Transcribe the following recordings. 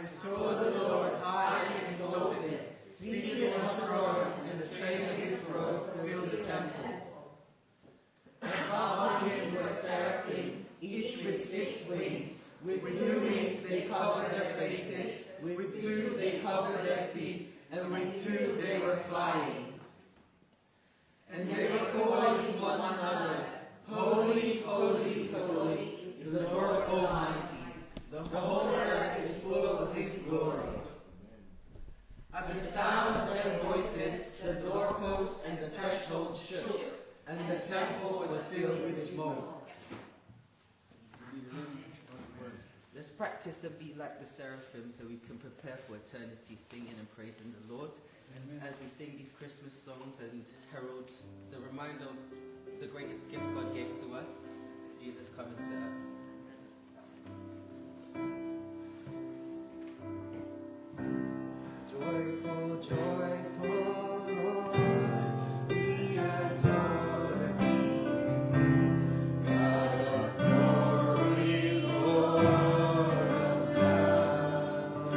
I saw the Lord high and exalted, seated on a throne, and the train of his robe filled the temple. Above him were seraphim, each with 6 wings. With 2 wings they covered their faces, with 2 they covered their feet, and with 2 they were flying. And they were calling to one another, Holy, holy, holy is the Lord Almighty. The whole earth is full of his glory. At the sound of their voices, the doorposts and the threshold shook, and the temple was filled with smoke. Let's practice and be like the seraphim so we can prepare for eternity, singing and praising the Lord. Amen. As we sing these Christmas songs and herald the reminder of the greatest gift God gave to us, Jesus coming to earth. Joyful, joyful, Lord, we adore thee. God of glory, Lord of love.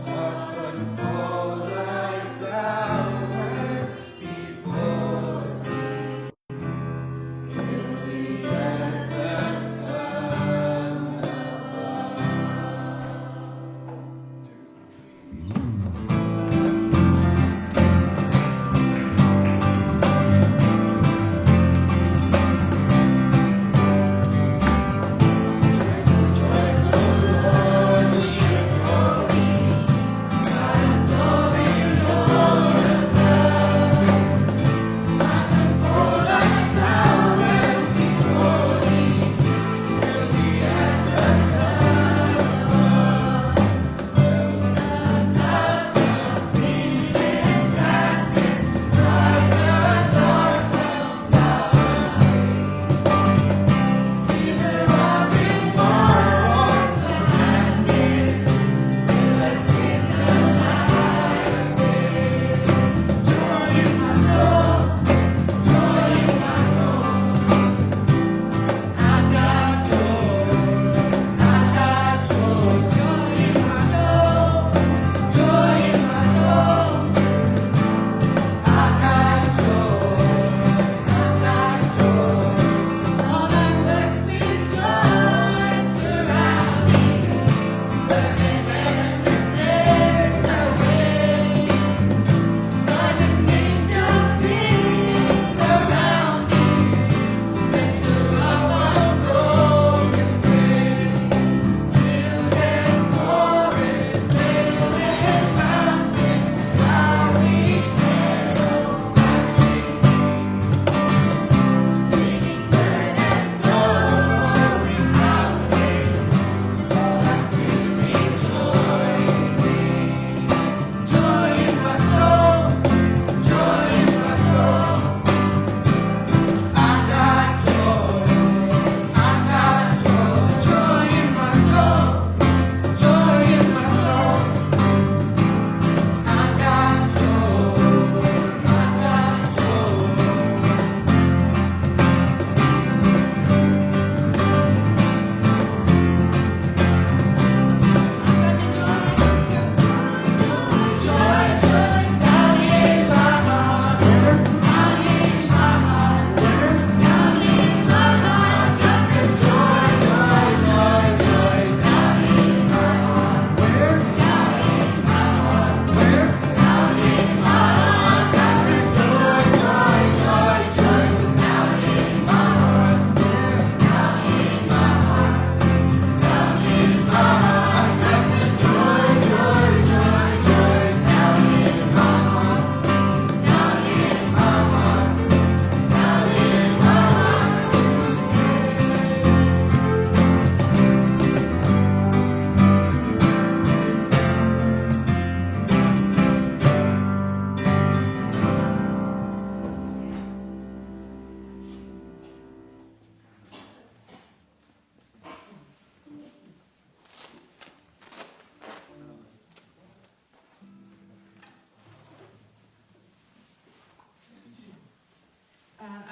Hearts unfold like flowers before thee. Hilly as the sun above.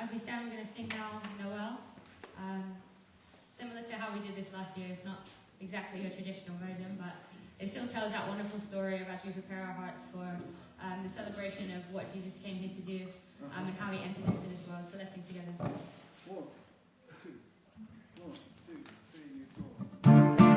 As we stand, we're going to sing now Noel. Similar to how we did this last year, it's not exactly a traditional version, but it still tells that wonderful story of as we prepare our hearts for the celebration of what Jesus came here to do and how he entered into this world. So let's sing together. 1, 2, 1, 2, 3, 4.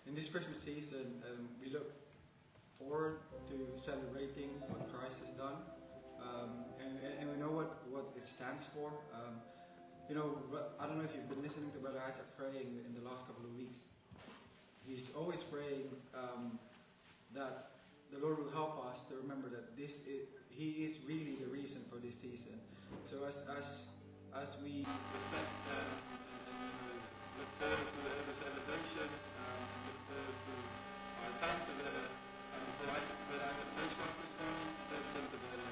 In this Christmas season, we look forward to celebrating what Christ has done, and we know what it stands for. I don't know if you've been listening to Brother Isaac praying in the last couple of weeks. He's always praying that the Lord will help us to remember that He is really the reason for this season. So as we reflect and look forward to the celebrations, look forward to our time together, for Isaac praise once this morning, let's sing together.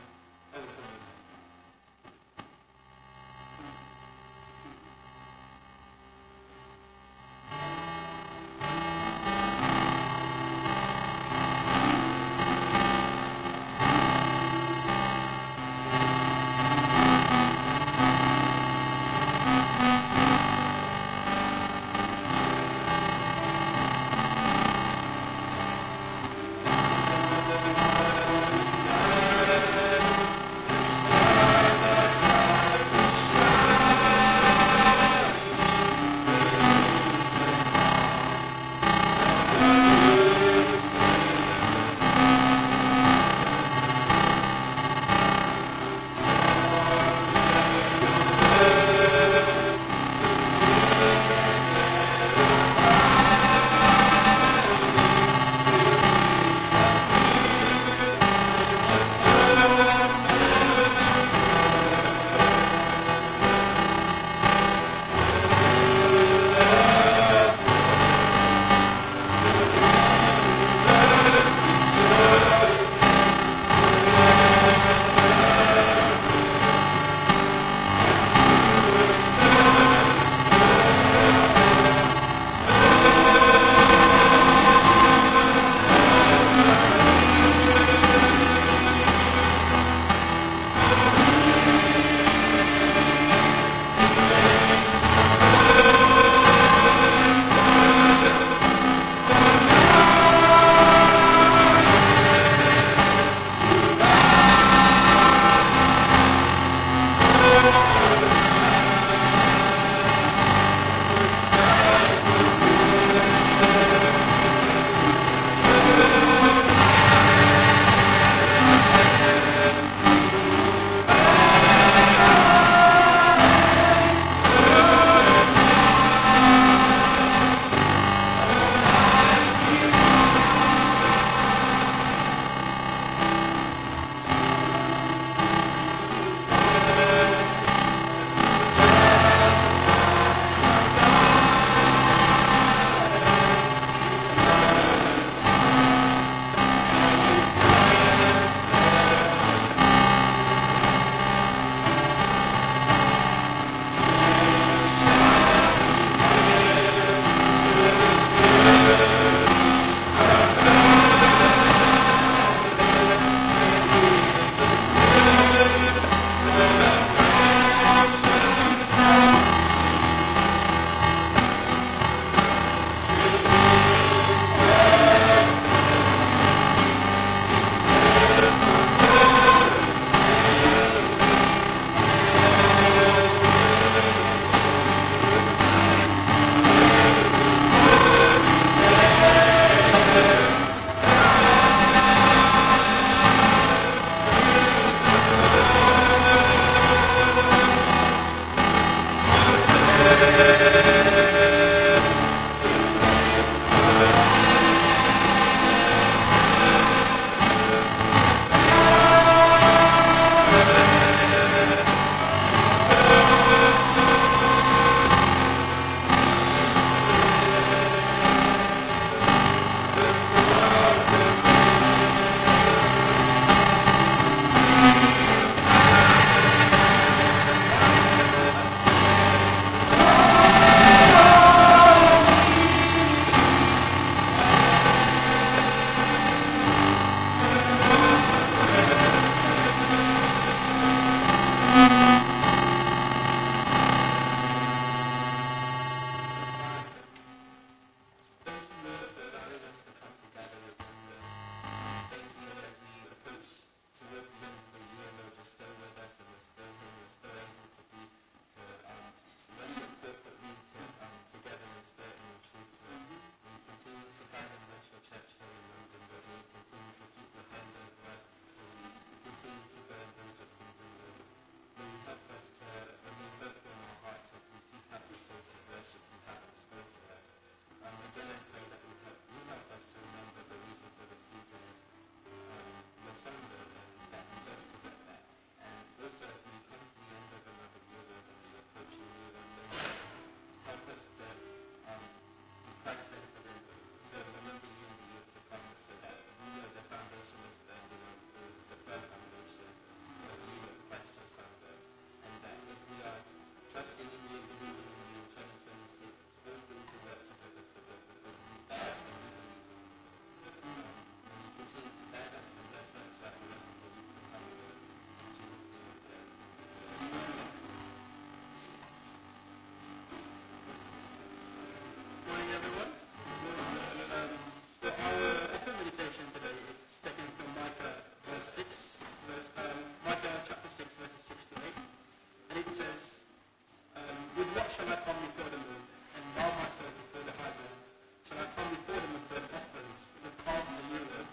shall I come before the Lord and bow myself before the high God? Shall I come before them with burnt offerings, with palms a yielded?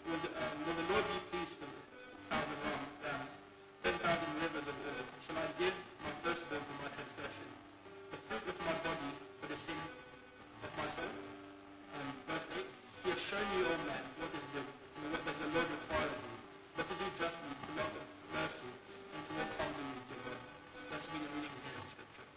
Will the Lord be pleased with 1,000 rams, 10,000 rivers of oil? Shall I give my firstborn for my transgression, the fruit of my body for the sin of my soul? Verse 8, He has shown you, O man, what is good, and what does the Lord require of you, but to do justly, to love mercy, and to walk humbly with God. Let's read the reading here in Scripture.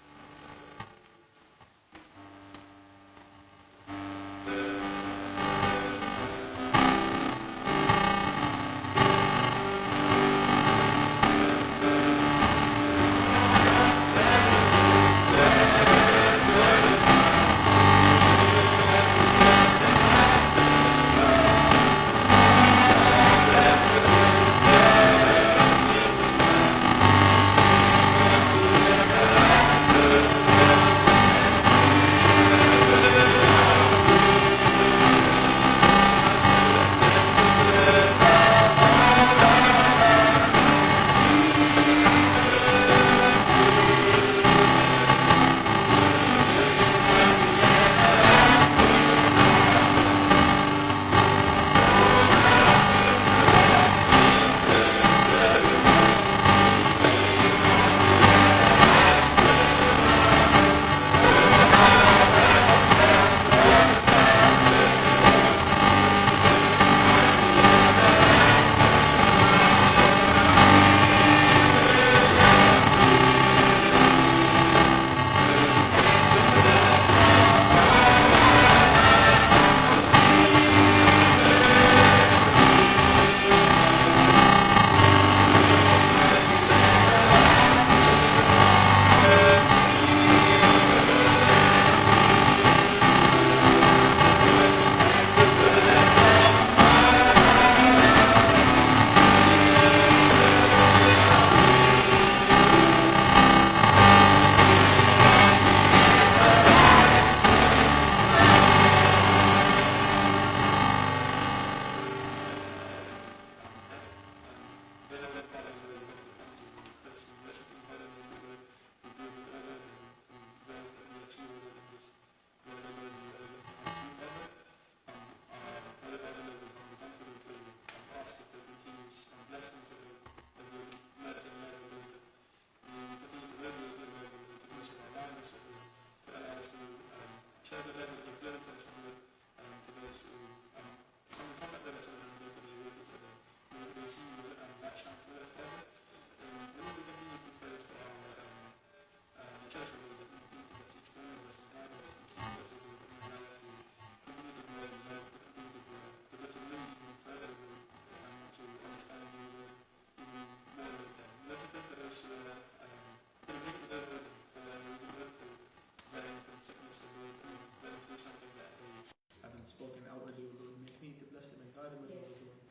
Spoken outwardly, O Lord. May you continue to bless them and guide them as well, Lord,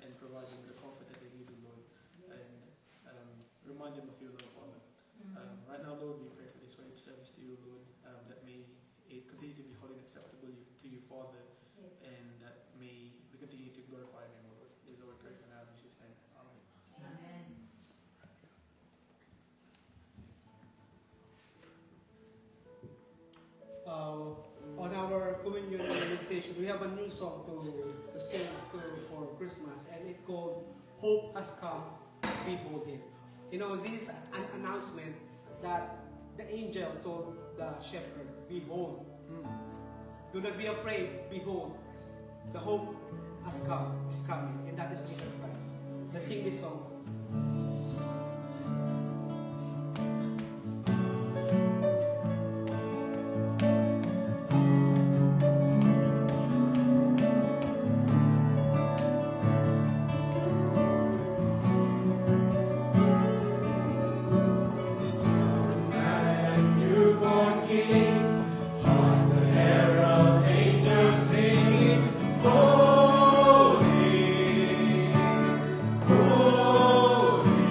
and provide them the comfort that they need, O Lord, and remind them of your love, Father. Right now, Lord, we pray for this way of service to you, Lord, that may it continue to be holy and acceptable to you, Father, and that may we continue to glorify your name, Lord. This is all we pray for now, in Jesus' name. Amen. Amen. On our communion meditation, we have a new song to sing for Christmas, and it's called "Hope Has Come, Behold Him." You know, this is an announcement that the angel told the shepherd, "Behold, do not be afraid. Behold, the hope has come, is coming, and that is Jesus Christ." Let's sing this song. Holy,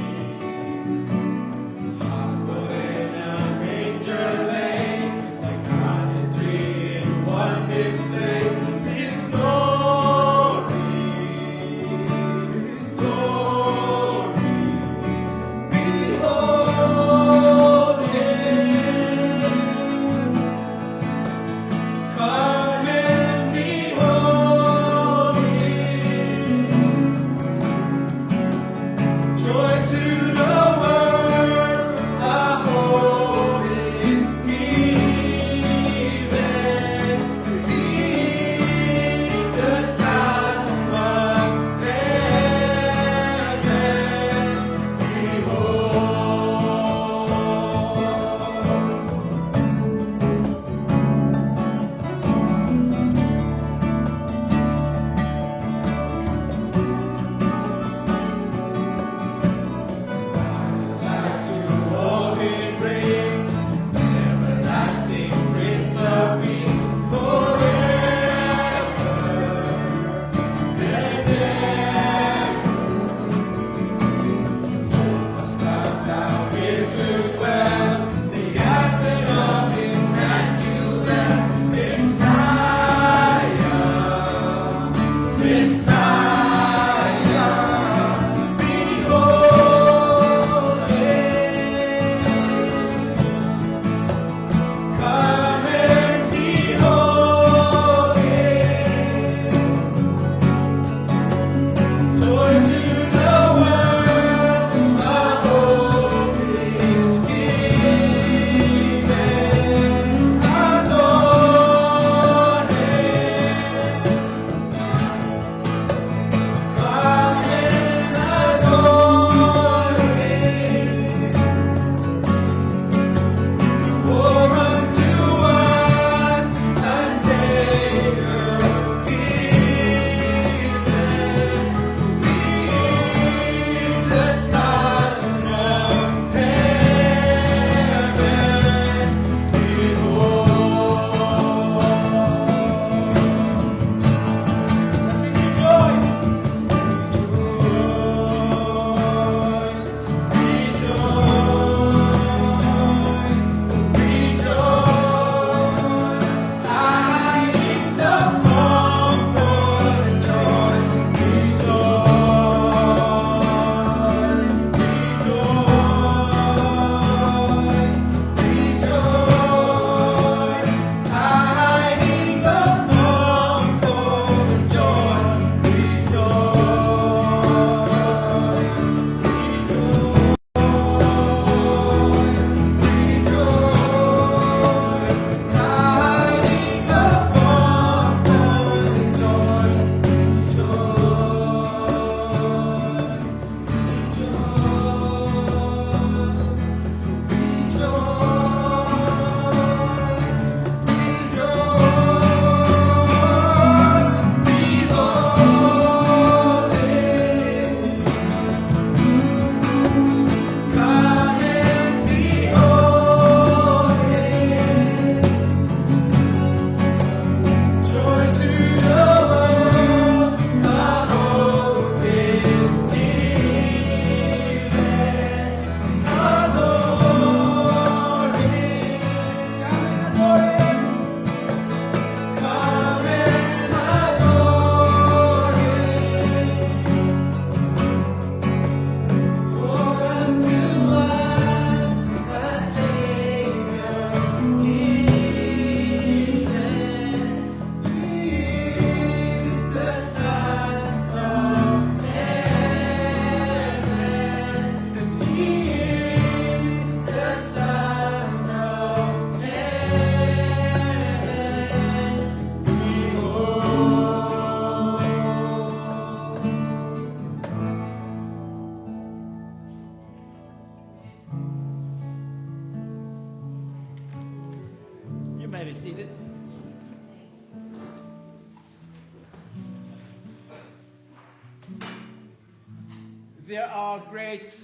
there are great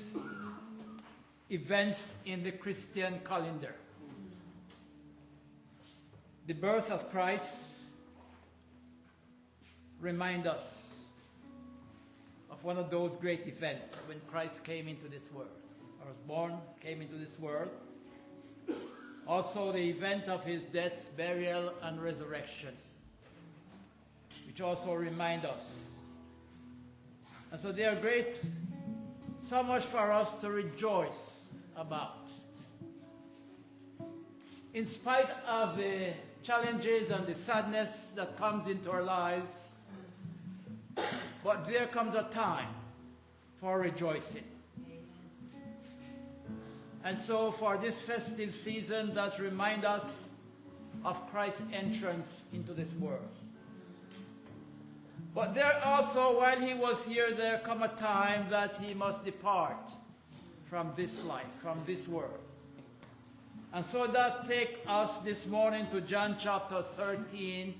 events in the Christian calendar. The birth of Christ reminds us of one of those great events when Christ came into this world, or was born, came into this world. Also the event of his death, burial, and resurrection, which also remind us. And so they are great, so much for us to rejoice about. In spite of the challenges and the sadness that comes into our lives, but there comes a time for rejoicing. And so for this festive season, that reminds us of Christ's entrance into this world. But there also, while he was here, there come a time that he must depart from this life, from this world. And so that takes us this morning to John chapter 13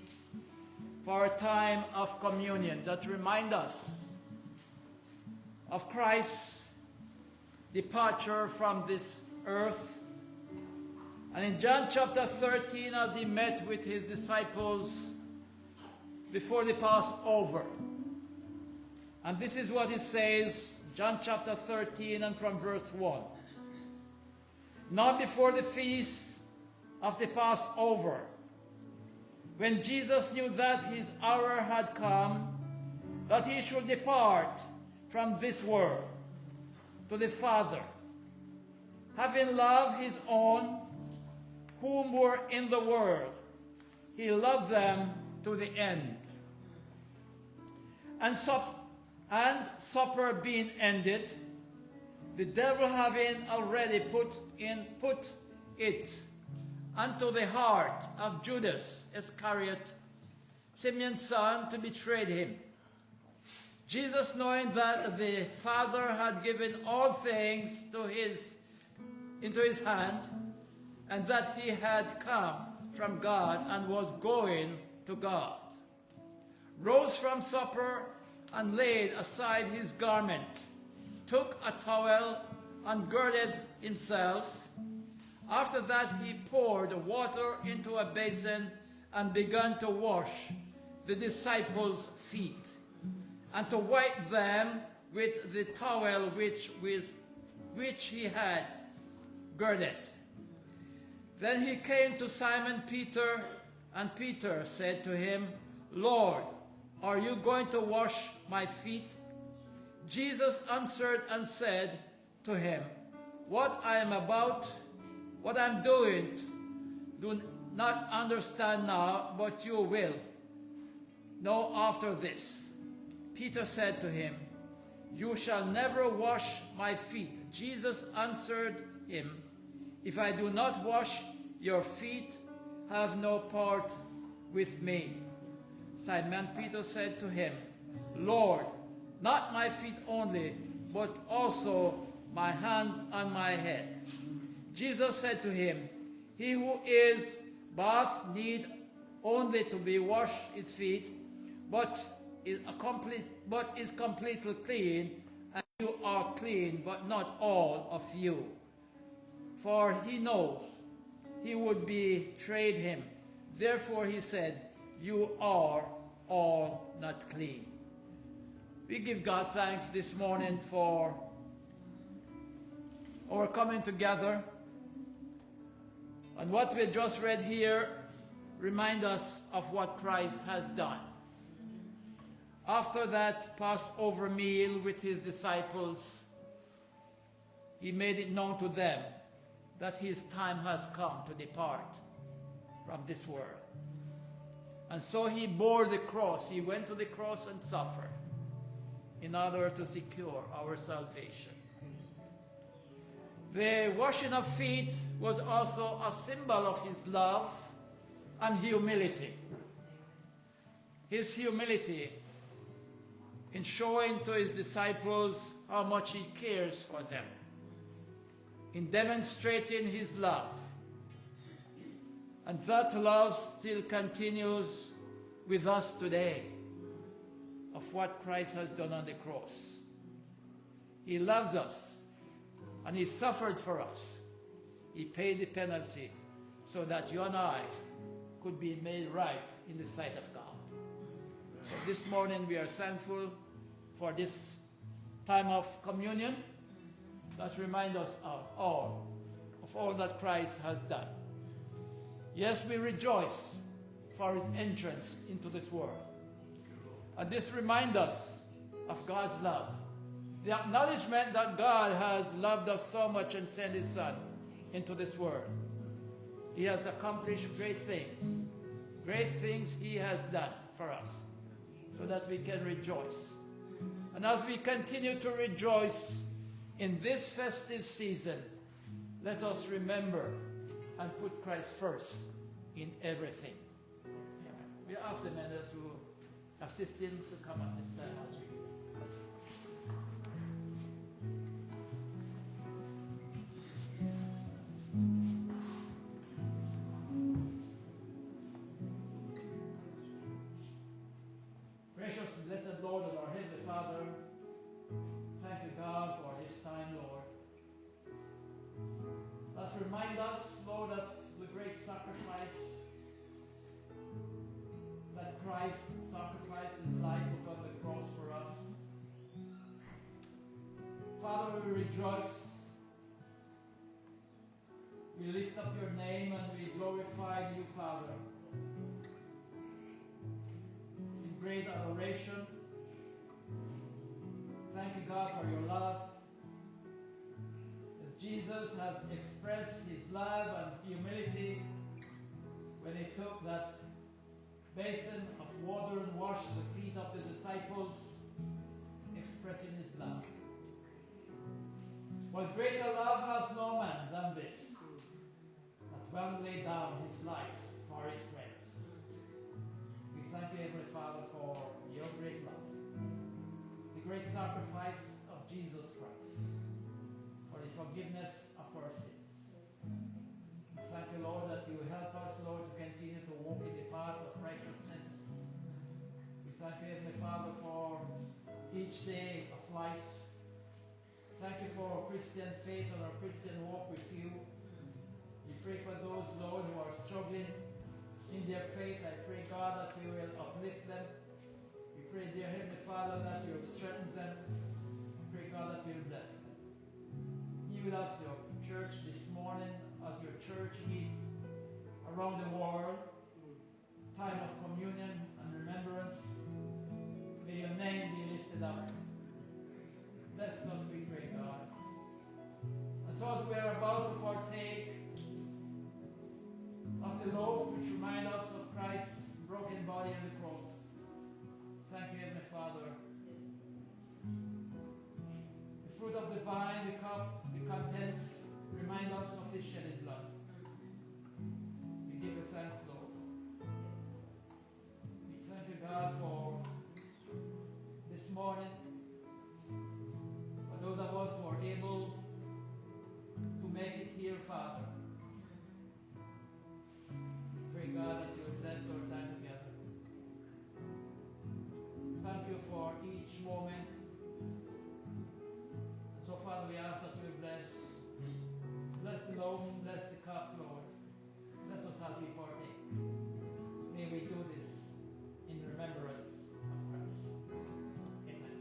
for a time of communion that reminds us of Christ's departure from this earth. And in John chapter 13, as he met with his disciples before the Passover, and this is what it says, John chapter 13 and from verse 1. Now before the feast of the Passover, when Jesus knew that his hour had come, that he should depart from this world to the Father, having loved his own whom were in the world, he loved them to the end. And supper being ended, the devil having already put it unto the heart of Judas Iscariot, Simeon's son, to betray him. Jesus, knowing that the Father had given all things into his hand, and that he had come from God and was going to God, rose from supper and laid aside his garment, took a towel and girded himself. After that he poured water into a basin and began to wash the disciples' feet, and to wipe them with the towel which he had girded. Then he came to Simon Peter, and Peter said to him, Lord, are you going to wash my feet? Jesus answered and said to him, what I'm doing, do not understand now, but you will know after this. Peter said to him, you shall never wash my feet. Jesus answered him, if I do not wash your feet, have no part with me. Simon Peter said to him, Lord, not my feet only, but also my hands and my head. Jesus said to him, he who is bathed need only to be washed his feet, but is completely clean, and you are clean, but not all of you. For he knows he would betray him. Therefore he said, you are all not clean. We give God thanks this morning for our coming together. And what we just read here reminds us of what Christ has done. After that Passover meal with his disciples, he made it known to them that his time has come to depart from this world. And so he bore the cross. He went to the cross and suffered in order to secure our salvation. The washing of feet was also a symbol of his love and humility. His humility in showing to his disciples how much he cares for them, in demonstrating his love. And that love still continues with us today, of what Christ has done on the cross. He loves us, and He suffered for us. He paid the penalty so that you and I could be made right in the sight of God. So this morning we are thankful for this time of communion that reminds us of all that Christ has done. Yes, we rejoice for His entrance into this world. And this reminds us of God's love. The acknowledgement that God has loved us so much and sent His Son into this world. He has accomplished great things. Great things He has done for us so that we can rejoice. And as we continue to rejoice in this festive season, let us remember and put Christ first in everything. Amen. We ask the men to assist him to come at this time as we Gracious and blessed Lord and our Heavenly Father, thank you, God, for this time, Lord. That remind us, Lord, of the great sacrifice that Christ sacrificed His life upon the cross for us. Father, we rejoice. We lift up your name and we glorify you, Father. In great adoration. Thank you, God, for your love. As Jesus has expressed His love and humility when He took that basin of water and washed the feet of the disciples, expressing His love. What greater love has no man than this, that one lay down his life for his friends. We thank you, Heavenly Father, for your great love, the great sacrifice of Jesus Christ, for the forgiveness of our sins. We thank you, Lord, that you will help us, Lord, to continue to walk in the path of righteousness. We thank you, Heavenly Father, for each day of life. Thank you for our Christian faith and our Christian walk with you. We pray for those, Lord, who are struggling in their faith. I pray, God, that you will uplift them. We pray, dear Heavenly Father, that you will strengthen them. We pray, God, that you will bless them. Be with us, your church, this morning, as your church meets around the world. Time of communion and remembrance. May your name be lifted up. Bless us, we pray, God. And so as we are about to partake of the loaf, which reminds us of Christ's broken body on the cross, thank you, Heavenly Father. The fruit of the vine, the cup, the contents, remind us of His shedded blood. We give you thanks, Lord. We thank you, God, for this morning. Those of us who are able to make it here, Father, pray, God, that you will bless our time together. Thank you for each moment. And so, Father, we ask that you will bless the loaf, bless the cup, Lord. Bless us as we partake. May we do this in remembrance of Christ. Amen.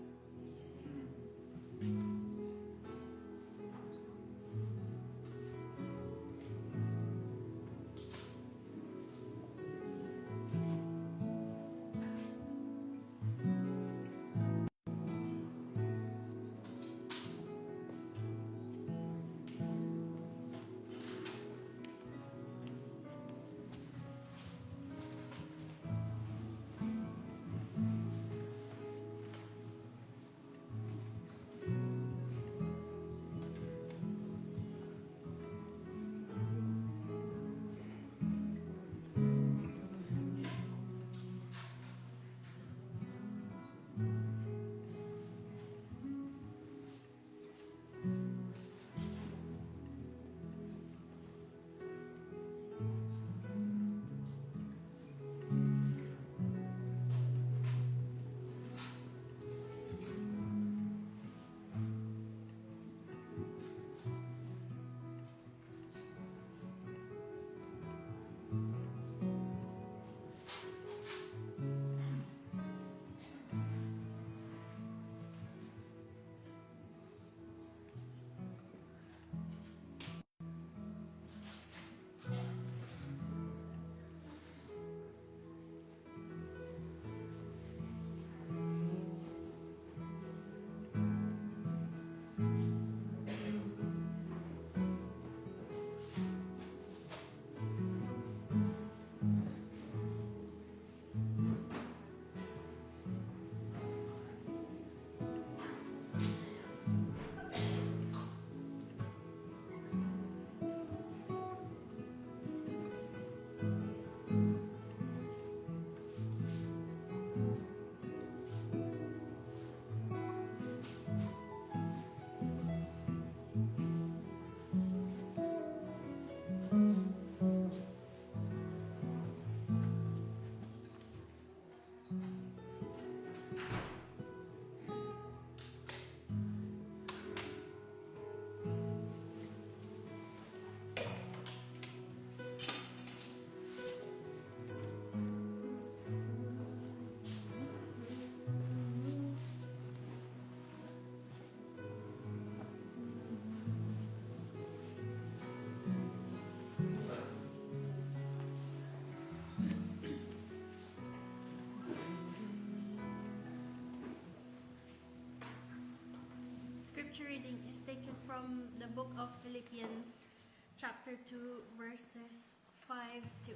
scripture reading is taken from the book of Philippians, chapter 2, verses 5 to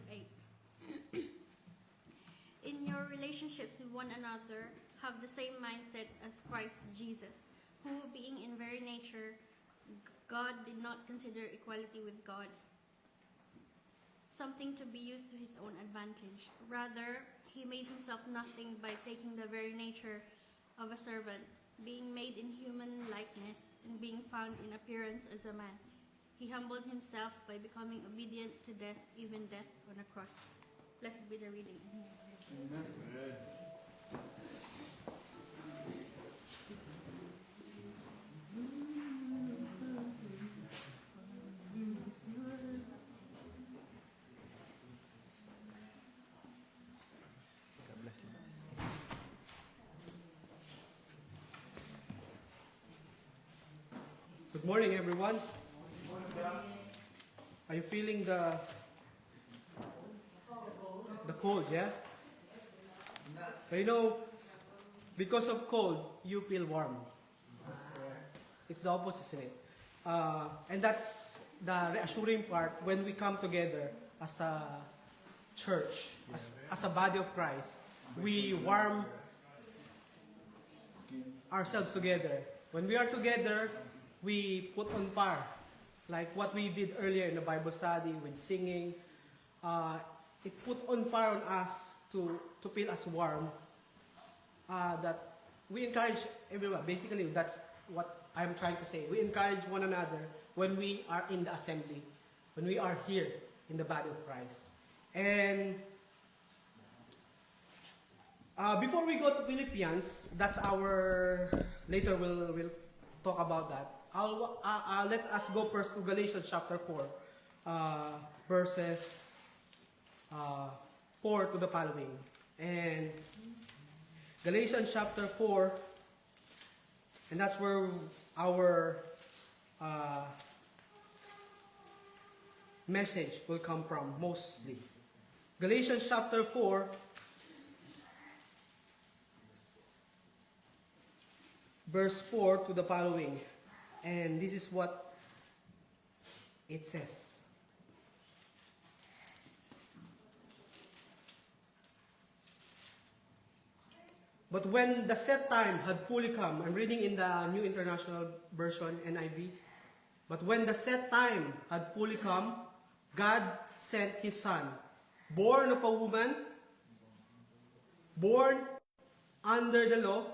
8. In your relationships with one another, have the same mindset as Christ Jesus, who, being in very nature God, did not consider equality with God something to be used to his own advantage. Rather, he made himself nothing by taking the very nature of a servant, being made in human likeness, and being found in appearance as a man. He humbled himself by becoming obedient to death, even death on a cross. Blessed be the reading. Amen. God bless you. Good morning, everyone. Are you feeling the cold, yeah? But you know, because of cold, you feel warm. It's the opposite, isn't it? And that's the reassuring part when we come together as a church, as a body of Christ. We warm ourselves together. When we are together, we put on fire. Like what we did earlier in the Bible study with singing. It put on fire on us to feel us warm. That we encourage everyone. Basically, that's what I'm trying to say. We encourage one another when we are in the assembly, when we are here in the body of Christ. And before we go to Philippians, that's our, later we'll talk about that. Let us go first to Galatians chapter 4, verses 4 to the following. And Galatians chapter 4, and that's where our message will come from mostly. Galatians chapter 4, verse 4 to the following. And this is what it says. But when the set time had fully come, I'm reading in the New International Version, NIV. But when the set time had fully come, God sent His Son, born of a woman, born under the law,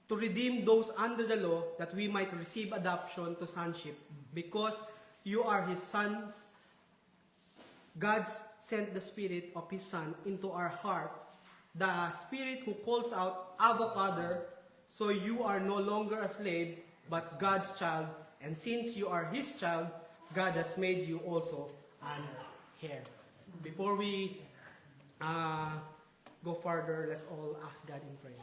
to redeem those under the law, that we might receive adoption to sonship. Because you are His sons, God sent the Spirit of His Son into our hearts, the Spirit who calls out, Abba, Father. So you are no longer a slave, but God's child. And since you are His child, God has made you also an heir. Before we go further, let's all ask God in prayer.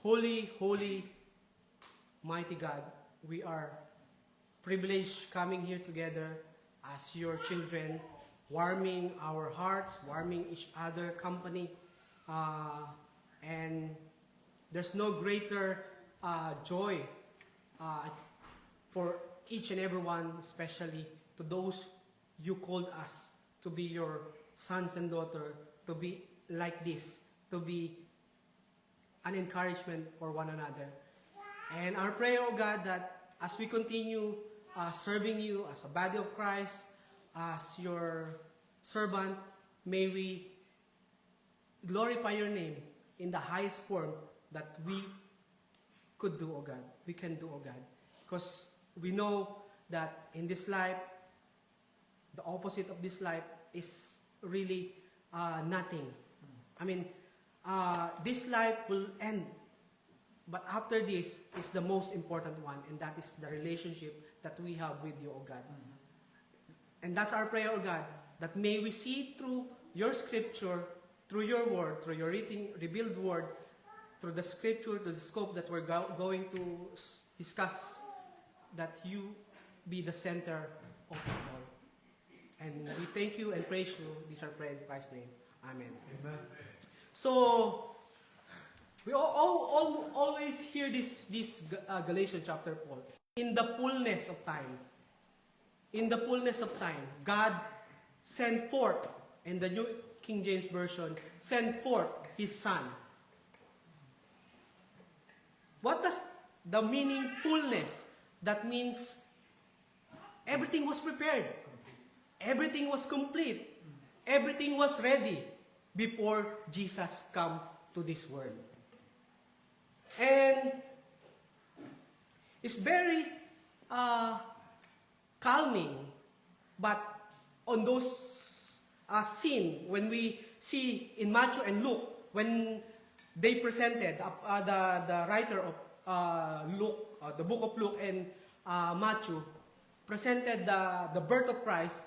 Holy, holy, mighty God, we are privileged coming here together as your children, warming our hearts, warming each other company. And there's no greater joy for each and every one, especially to those you called us to be your sons and daughters, to be like this, to be an encouragement for one another. And our prayer, oh God, that as we continue serving you as a body of Christ, as your servant, may we glorify your name in the highest form that we could do, oh God. We can do, oh God. Because we know that in this life, the opposite of this life is really nothing. I mean, this life will end, but after this is the most important one, and that is the relationship that we have with you, O God. And that's our prayer, O God, that may we see through your scripture, through your word, through your revealed word, through the scripture, the scope that we're going to discuss, that you be the center of it all. And we thank you and praise you. These are prayed in Christ's name. Amen. Amen. So, we always hear this Galatians chapter 4. In the fullness of time. In the fullness of time, God sent forth, in the New King James Version, sent forth His Son. What does the meaning fullness? That means everything was prepared. Everything was complete. Everything was ready before Jesus come to this world. And it's very calming, but on those scene when we see in Matthew and Luke, when they presented the writer of Luke, the book of Luke and Matthew presented the birth of Christ,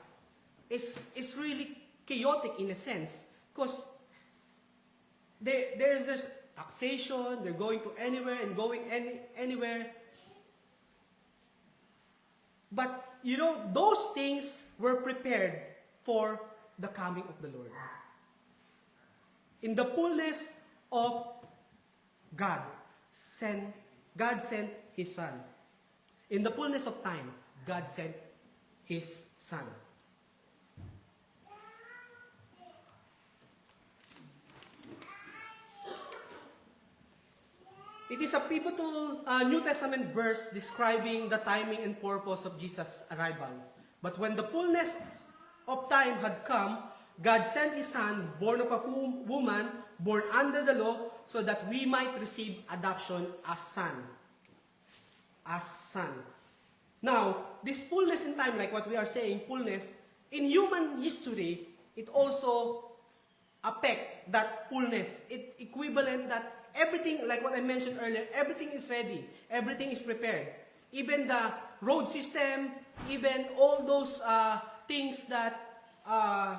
is really chaotic in a sense, because there's this taxation, they're going to anywhere and going anywhere. But you know, those things were prepared for the coming of the Lord. In the fullness of God sent His Son. In the fullness of time, God sent His Son. It is a pivotal New Testament verse describing the timing and purpose of Jesus' arrival. But when the fullness of time had come, God sent His Son, born of a woman, born under the law, so that we might receive adoption as son. As son. Now, this fullness in time, like what we are saying, fullness, in human history, it also affect that fullness. It equivalent that everything, like what I mentioned earlier, everything is ready. Everything is prepared. Even the road system, even all those things that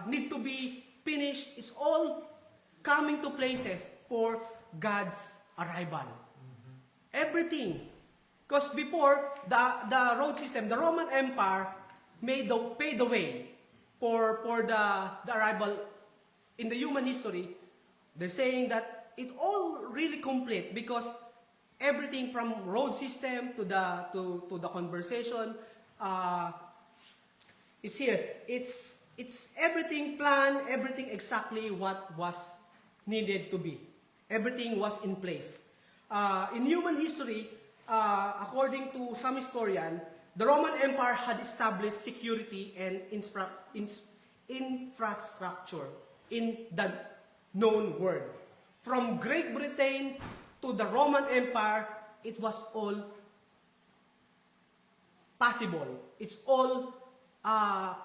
need to be finished, is all coming to places for God's arrival. Everything. Because before, the road system, the Roman Empire paved the way for the arrival in the human history. They're saying that it all really complete, because everything from road system to the conversation is here. It's everything planned, everything exactly what was needed to be. Everything was in place. In human history, according to some historian, the Roman Empire had established security and infrastructure in the known world. From Great Britain to the Roman Empire, it was all possible. It's all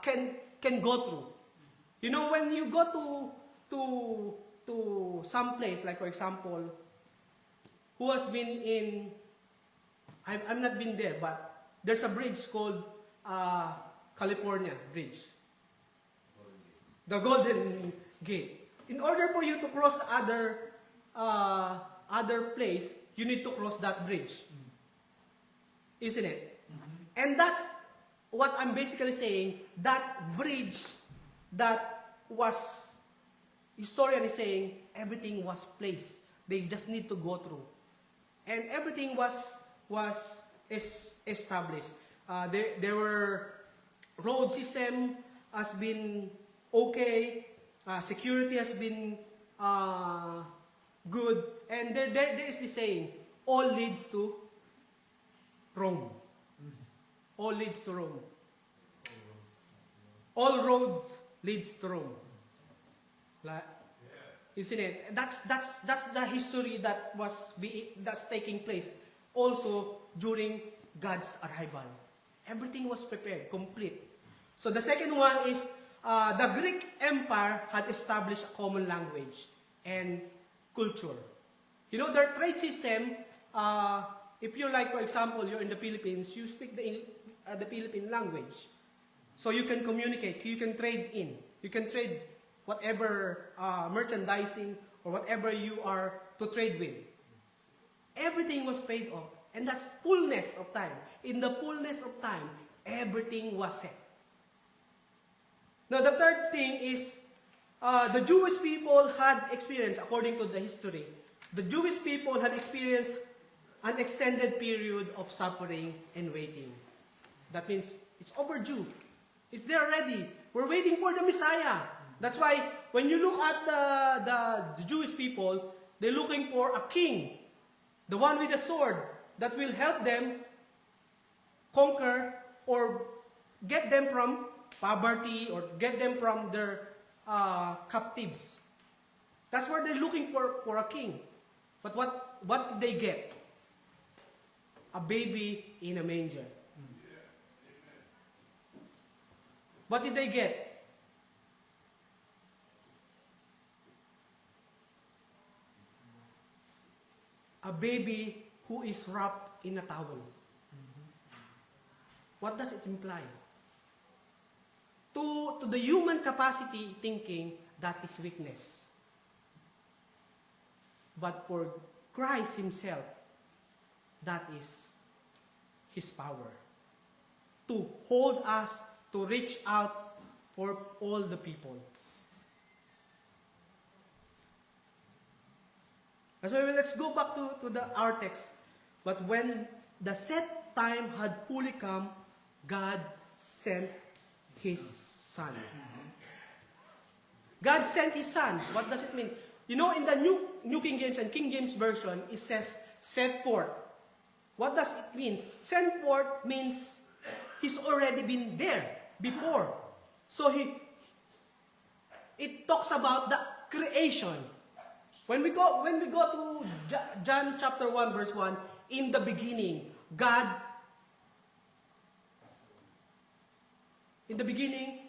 can go through. You know, when you go to some place, like for example, who has been in, I've not been there, but there's a bridge called California Bridge. The Golden Gate. In order for you to cross other place, you need to cross that bridge. Isn't it? And that, what I'm basically saying, that bridge that was, historian is saying, everything was placed. They just need to go through. And everything was established. There were, road system has been okay, security has been good, and there is the saying, all leads to Rome. All leads to Rome. All roads leads to Rome. Isn't it? That's the history that's taking place also during God's arrival. Everything was prepared, complete. So the second one is the Greek Empire had established a common language and culture. You know, their trade system, if you're like, for example, you're in the Philippines, you speak the Philippine language. So you can communicate, you can trade in. You can trade whatever merchandising or whatever you are to trade with. Everything was paid off. And that's fullness of time. In the fullness of time, everything was set. Now the third thing is, the Jewish people had experienced, according to the history, the Jewish people had experienced an extended period of suffering and waiting. That means it's overdue. It's there already. We're waiting for the Messiah. That's why when you look at the Jewish people, they're looking for a king, the one with a sword that will help them conquer or get them from poverty or get them from their captives. That's where they're looking for a king. But what did they get? A baby in a manger. What did they get? A baby who is wrapped in a towel. What does it imply? To the human capacity thinking, that is weakness. But for Christ Himself, that is His power. To hold us, to reach out for all the people. So let's go back to our text. But when the set time had fully come, God sent His Son. God sent His Son. What does it mean? You know, in the New King James and King James Version, it says, sent forth. What does it mean? Sent forth means He's already been there before. So it talks about the creation. When we go to John chapter 1 verse 1, in the beginning, in the beginning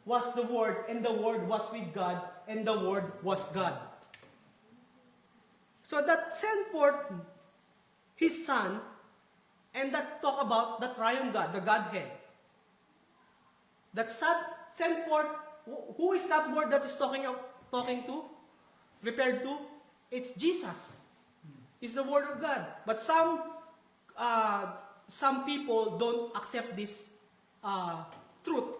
was the Word, and the Word was with God, and the Word was God. So that sent forth His Son, and that talk about the triune God, the Godhead. That sent forth, who is that Word that is talking to? Referred to? It's Jesus. It's the Word of God. But some people don't accept this truth.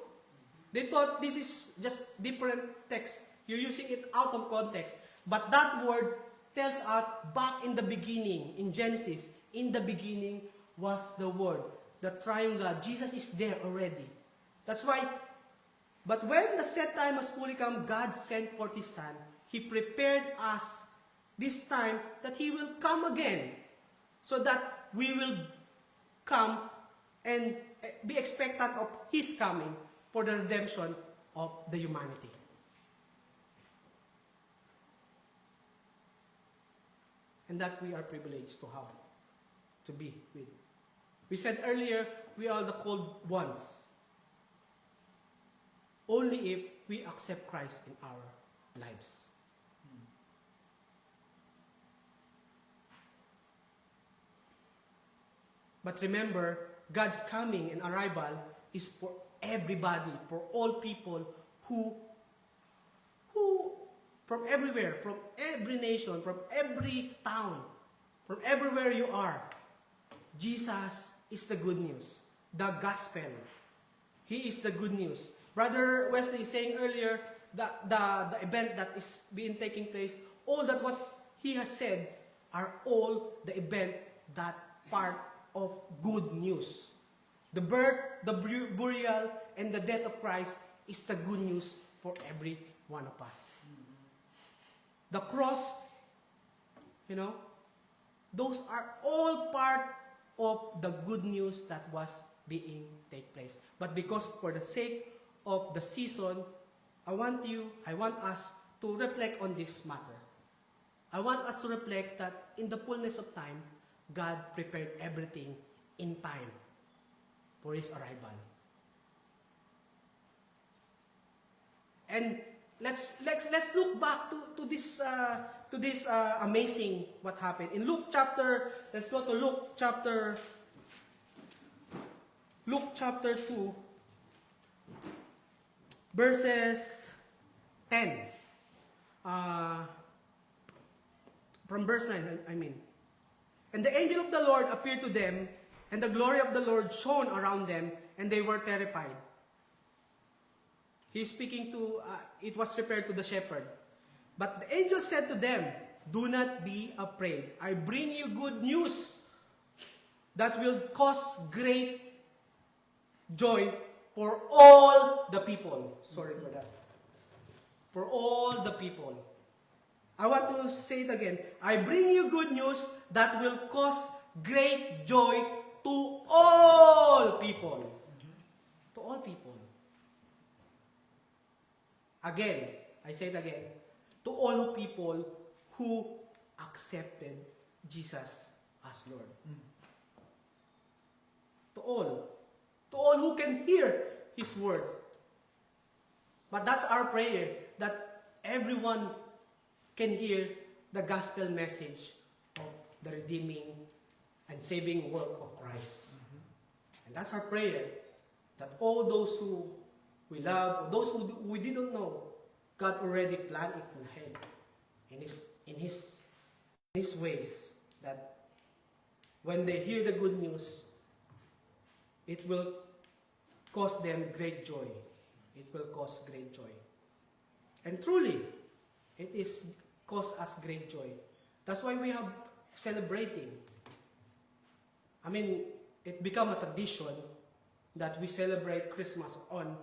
They thought this is just different text. You're using it out of context. But that word tells us back in the beginning, in Genesis, in the beginning was the Word, the triune God. Jesus is there already. That's why, but when the set time has fully come, God sent forth His Son. He prepared us this time that He will come again, so that we will come and be expectant of His coming for the redemption of the humanity. And that we are privileged to have, to be with. We said earlier, we are the called ones. Only if we accept Christ in our lives. But remember, God's coming and arrival is for everybody, for all people who from everywhere, from every nation, from every town, from everywhere you are. Jesus is the good news, the gospel. He is the good news. Brother Wesley is saying earlier that the event that is being taking place, all that what he has said are all the event that part of good news. The birth, the burial, and the death of Christ is the good news for every one of us. The cross, those are all part of the good news that was being take place. But because for the sake of the season, I want us to reflect on this matter. I want us to reflect that in the fullness of time, God prepared everything in time for His arrival. And let's look back to this amazing what happened in Luke chapter. Let's go to Luke chapter 2, verses 10. From verse 9, I mean. And the angel of the Lord appeared to them, and the glory of the Lord shone around them, and they were terrified. he's speaking to, it was referred to the shepherd. But the angel said to them, "Do not be afraid. I bring you good news that will cause great joy for all the people." Sorry for that. For all the people. I want to say it again. I bring you good news that will cause great joy to all people. To all people. Again, I say it again. To all people who accepted Jesus as Lord. To all. To all who can hear His word. But that's our prayer, that everyone can hear the gospel message of the redeeming and saving work of Christ. And that's our prayer, that all those who we love, those who we didn't know, God already planned it ahead in His ways, that when they hear the good news, it will cause them great joy. It will cause great joy. And truly, it is cause us great joy. That's why we have celebrating. I mean, it become a tradition that we celebrate Christmas on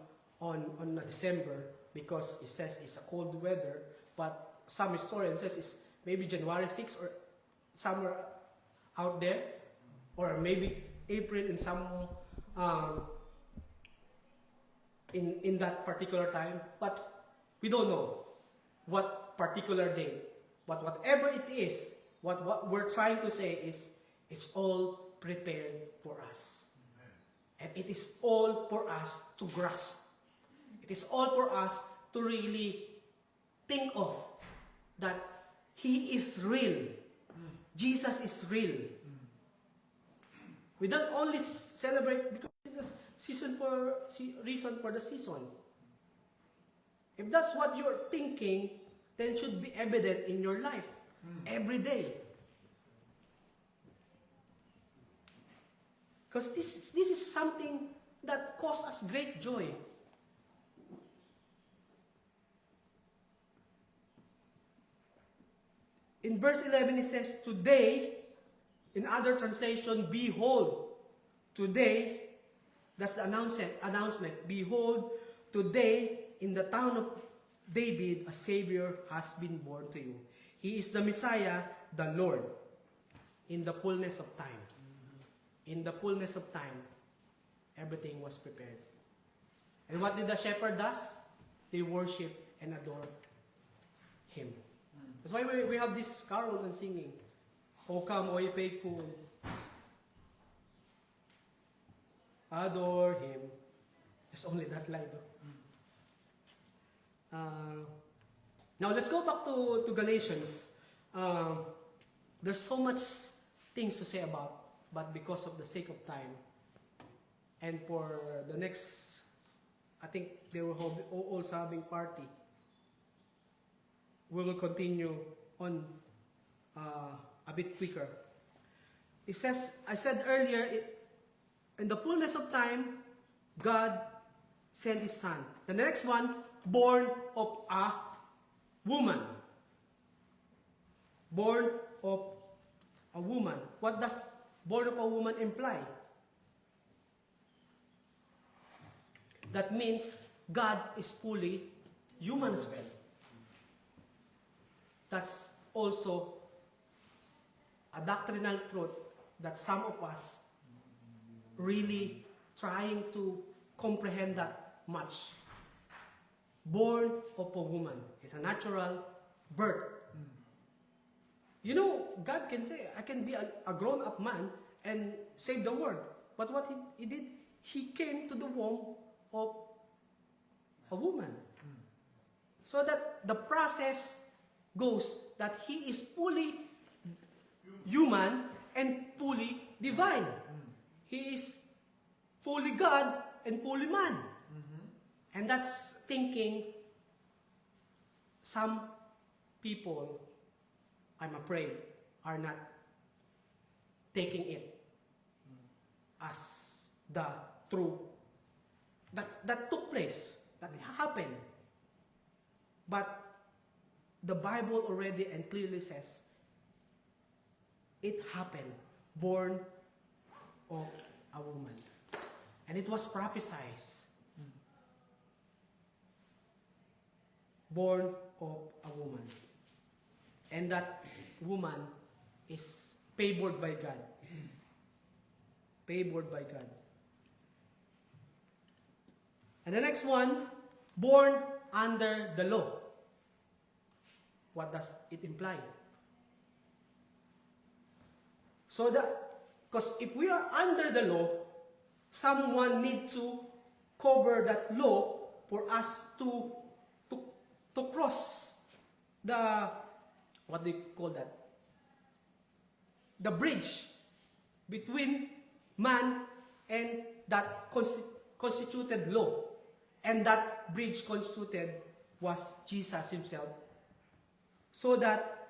December, because it says it's a cold weather, but some historians says it's maybe January 6 or somewhere out there, or maybe April in some in that particular time, but we don't know what particular day. But whatever it is, what we're trying to say is, it's all prepared for us. And it is all for us to grasp. It is all for us to really think of that He is real. Jesus is real. We don't only celebrate because it's a reason for the season. If that's what you're thinking, then it should be evident in your life every day. Because this is something that causes us great joy. In verse 11 it says, "Today," in other translation, "Behold." Today, that's the announcement. "Behold, today in the town of David, a Savior has been born to you. He is the Messiah, the Lord." In the fullness of time. In the fullness of time, everything was prepared. And what did the shepherd does? They worship and adore Him. That's why we have these carols and singing. "O come, O ye faithful, adore Him." There's only that line. Now let's go back to Galatians. There's so much things to say about, but because of the sake of time, and for the next, I think they were also having party. We will continue on a bit quicker. It says, I said earlier, in the fullness of time, God sent His Son. The next one, born of a woman. Born of a woman. What does born of a woman imply? That means God is fully human as well. That's also a doctrinal truth that some of us really trying to comprehend that much. Born of a woman. It's a natural birth. You know, God can say, I can be a grown-up man and save the world. But what he did, He came to the womb of a woman. So that the process goes that He is fully human and fully divine. He is fully God and fully man. And that's thinking some people, I'm afraid, are not taking it as the true. That took place. that happened. But the Bible already and clearly says it happened, born of a woman. And it was prophesied, born of a woman. And that woman is favored by God. Favored by God. And the next one, born under the law. What does it imply? So that, because if we are under the law, someone need to cover that law for us to cross the, what do you call that? The bridge between man and that constituted law. And that bridge constituted was Jesus himself. So that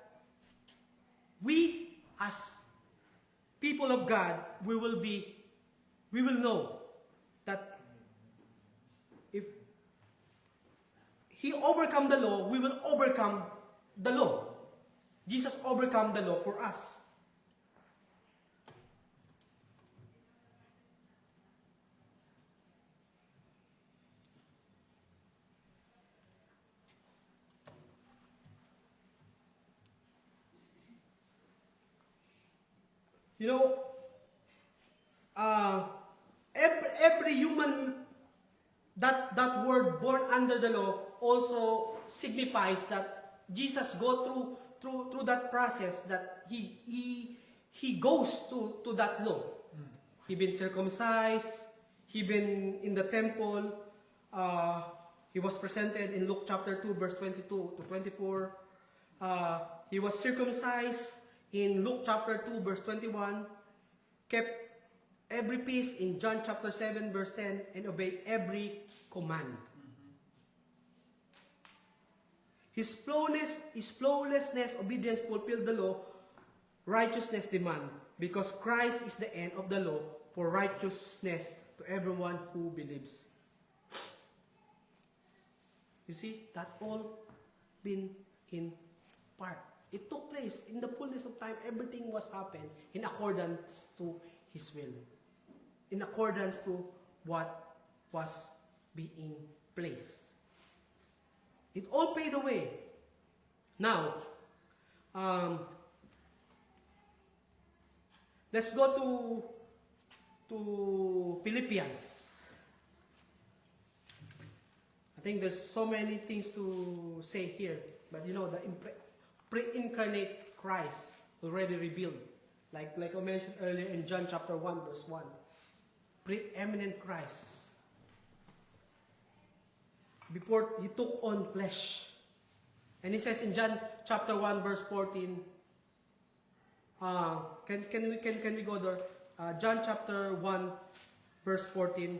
we as people of God, we will know that if he overcome the law, we will overcome the law. Jesus overcome the law for us. You know, every human, that word born under the law also signifies that Jesus go through that process, that he goes to that law. He been circumcised, he been in the temple, he was presented in Luke chapter 2 verse 22 to 24. He was circumcised in Luke chapter 2 verse 21, kept every feast in John chapter 7 verse 10, and obeyed every command. His flawlessness, obedience fulfilled the law, righteousness demand, because Christ is the end of the law for righteousness to everyone who believes. You see, that all been in part. It took place in the fullness of time. Everything was happened in accordance to His will, in accordance to what was being placed. It all paid away. Now, let's go to Philippians. I think there's so many things to say here, but you know, the pre-incarnate Christ already revealed. Like I mentioned earlier in John chapter 1 verse 1. Preeminent Christ. Before He took on flesh. And He says in John chapter 1 verse 14, can we go there? John chapter 1 verse 14.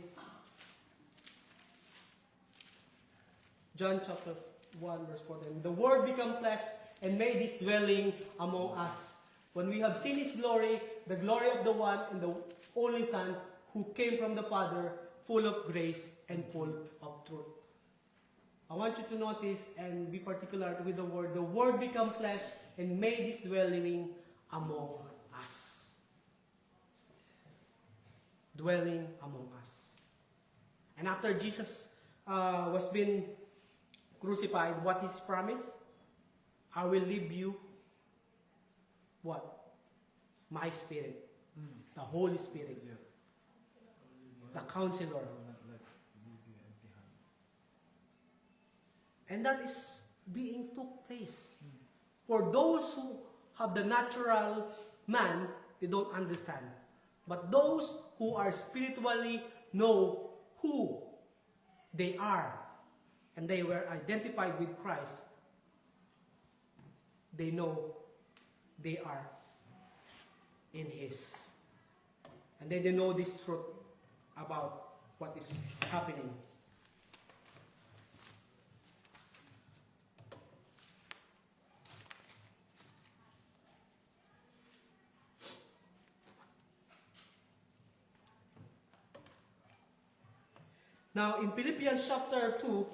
John chapter 1 verse 14. The Word became flesh and made His dwelling among us. When we have seen His glory, the glory of the one and the only Son, who came from the Father, full of grace and full of truth. I want you to notice and be particular with the Word. The Word became flesh and made His dwelling among us. Dwelling among us. And after Jesus was being crucified, what His promise? I will leave you what? My Spirit. The Holy Spirit. The Counselor. And that is being took place. For those who have the natural man, they don't understand. But those who are spiritually know who they are, and they were identified with Christ, they know they are in His. And then they know this truth about what is happening. Now, in Philippians chapter 2,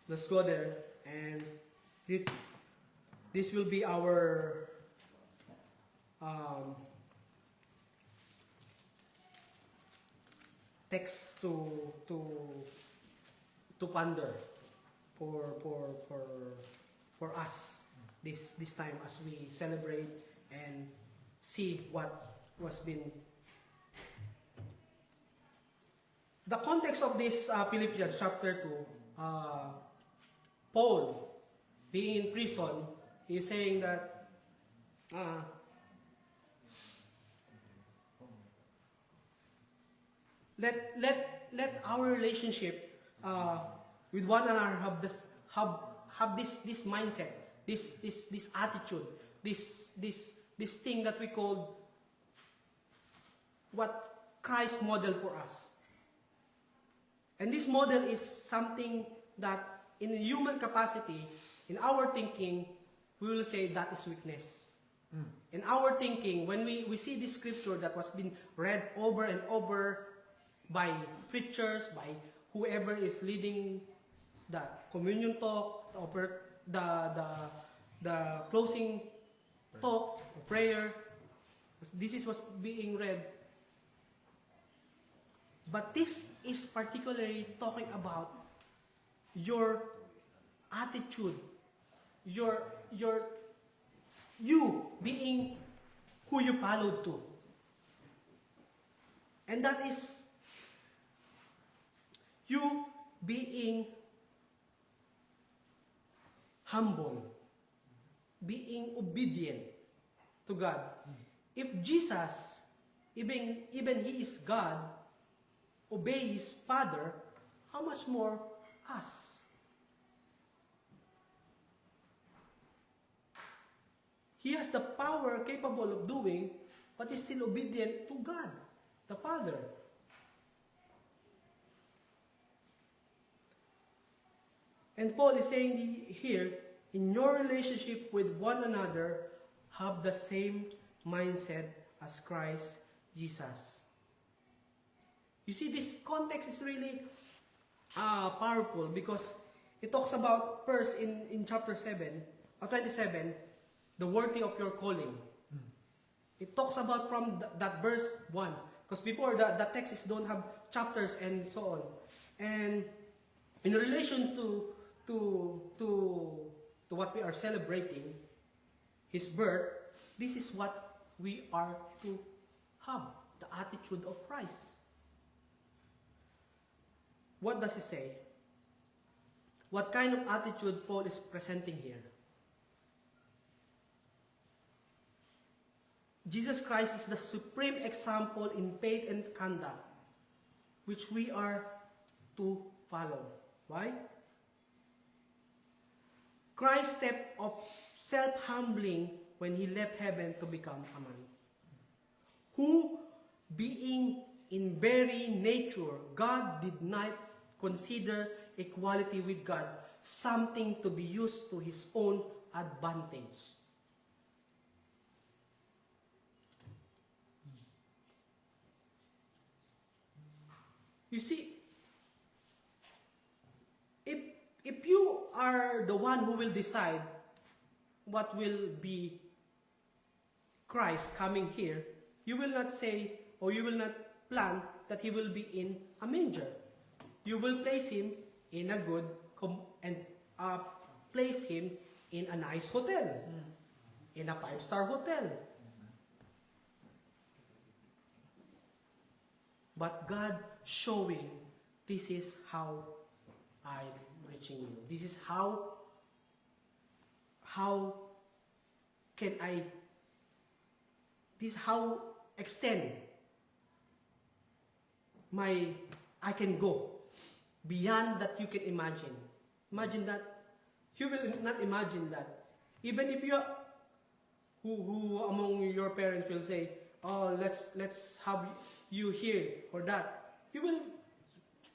let's go there, and this will be our text to ponder for us this time as we celebrate and see what was been. The context of this Philippians chapter 2, Paul being in prison, he is saying that let our relationship with one another have this mindset, this attitude, this thing that we call what Christ modeled for us. And this model is something that in human capacity, in our thinking, we will say that is weakness. In our thinking, when we see this scripture that was being read over and over by preachers, by whoever is leading the communion talk, or the closing talk, prayer, this is what's being read. But this is particularly talking about your attitude, you being who you followed to. And that is you being humble, being obedient to God. If Jesus, even He is God, obey His Father, how much more us? He has the power capable of doing, but is still obedient to God, the Father. And Paul is saying here, in your relationship with one another, have the same mindset as Christ Jesus. You see, this context is really powerful because it talks about first in chapter 27, the worthy of your calling. It talks about from that verse 1, because before the texts don't have chapters and so on. And in relation to what we are celebrating, His birth, this is what we are to have, the attitude of Christ. What does he say? What kind of attitude Paul is presenting here? Jesus Christ is the supreme example in faith and conduct, which we are to follow. Why? Christ's step of self-humbling when He left heaven to become a man, who, being in very nature, God did not consider equality with God something to be used to His own advantage. You see, if you are the one who will decide what will be Christ coming here, you will not say, or you will not plan that He will be in a manger. You will place Him in a good and place Him in a nice hotel, in a 5-star hotel. But God showing, this is how I'm reaching you. This is how can I, this is how extend I can go beyond that you can imagine. Imagine that. You will not imagine that. Even if you are, who among your parents will say, oh, let's have you here or that. You will,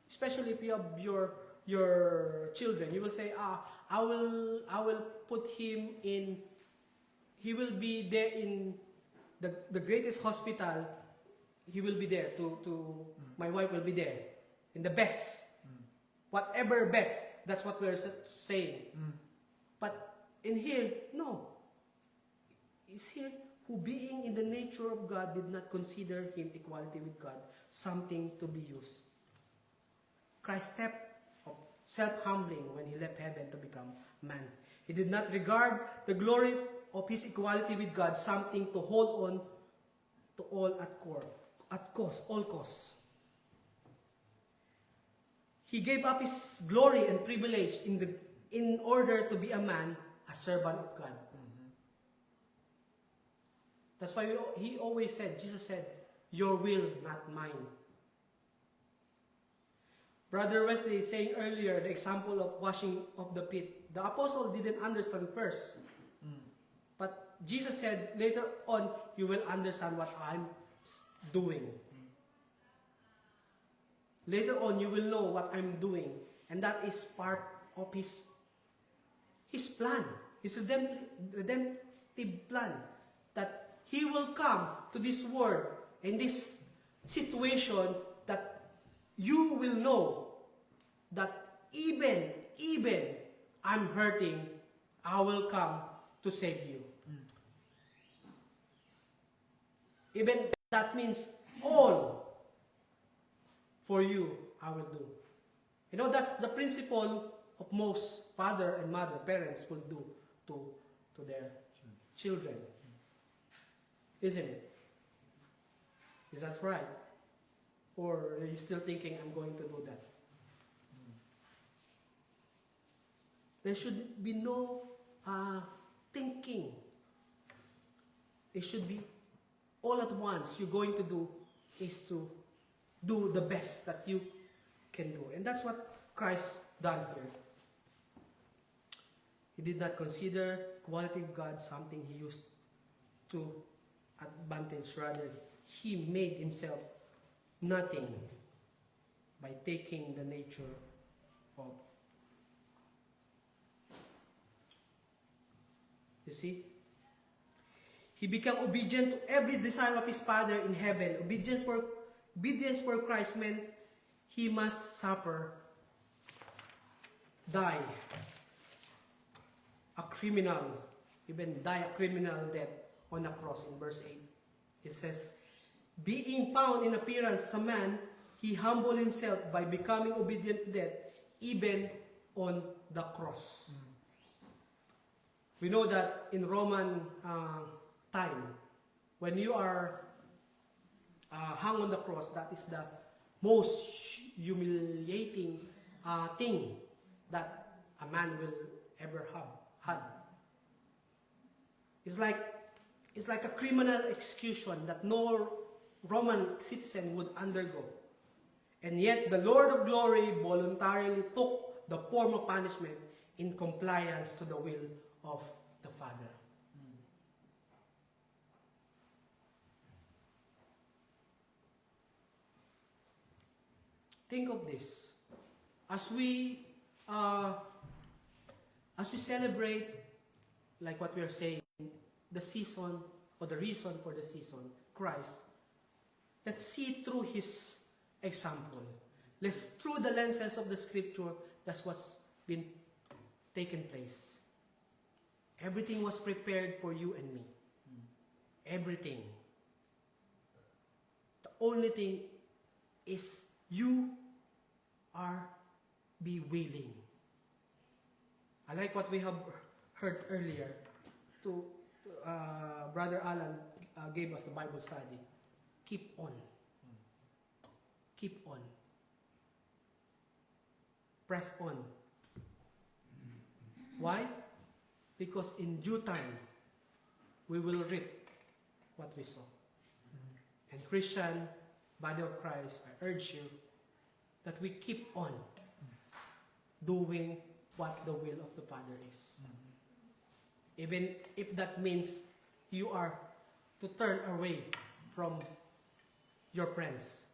especially if you have your children, you will say, I will put him in, he will be there in the greatest hospital. He will be there my wife will be there. in the best. Whatever best, that's what we're saying. But in here, no. It's here who being in the nature of God did not consider him equality with God something to be used. Christ stepped of self-humbling when he left heaven to become man. He did not regard the glory of his equality with God something to hold on to all all costs. He gave up his glory and privilege in order to be a man, a servant of God. That's why he always said, Jesus said, your will, not mine. Brother Wesley is saying earlier, the example of washing of the feet. The apostle didn't understand first. But Jesus said, later on, you will understand what I'm doing. Later on, you will know what I'm doing. And that is part of his plan, his redemptive plan. That he will come to this world in this situation that you will know that even I'm hurting, I will come to save you. Even that means all for you I will do. You know, that's the principle of most father and mother, parents will do to their children. Isn't it? Is that right? Or are you still thinking, I'm going to do that? There should be no thinking. It should be all at once. You're going to do is to do the best that you can do. And that's what Christ done here. He did not consider quality of God something he used to advantage. Rather, he made himself nothing by taking the nature of. You see? He became obedient to every desire of his Father in heaven. Obedience for Christ meant he must suffer, die a criminal, even die a criminal death on a cross in verse 8. It says, being found in appearance as a man, he humbled himself by becoming obedient to death, even on the cross. We know that in Roman time, when you are hung on the cross, that is the most humiliating thing that a man will ever have had. It's like a criminal execution that no Roman citizen would undergo. And yet the Lord of glory voluntarily took the form of punishment in compliance to the will of the Father. Think of this. As we celebrate, like what we are saying, the season or the reason for the season, Christ, let's see through his example. Let's through the lenses of the scripture, that's what's been taken place. Everything was prepared for you and me. Everything. The only thing is you are be willing. I like what we have heard earlier. Brother Alan gave us the Bible study. Keep on. Keep on. Press on. Why? Because in due time, we will reap what we sow. And Christian, body of Christ, I urge you that we keep on doing what the will of the Father is. Even if that means you are to turn away from your friends.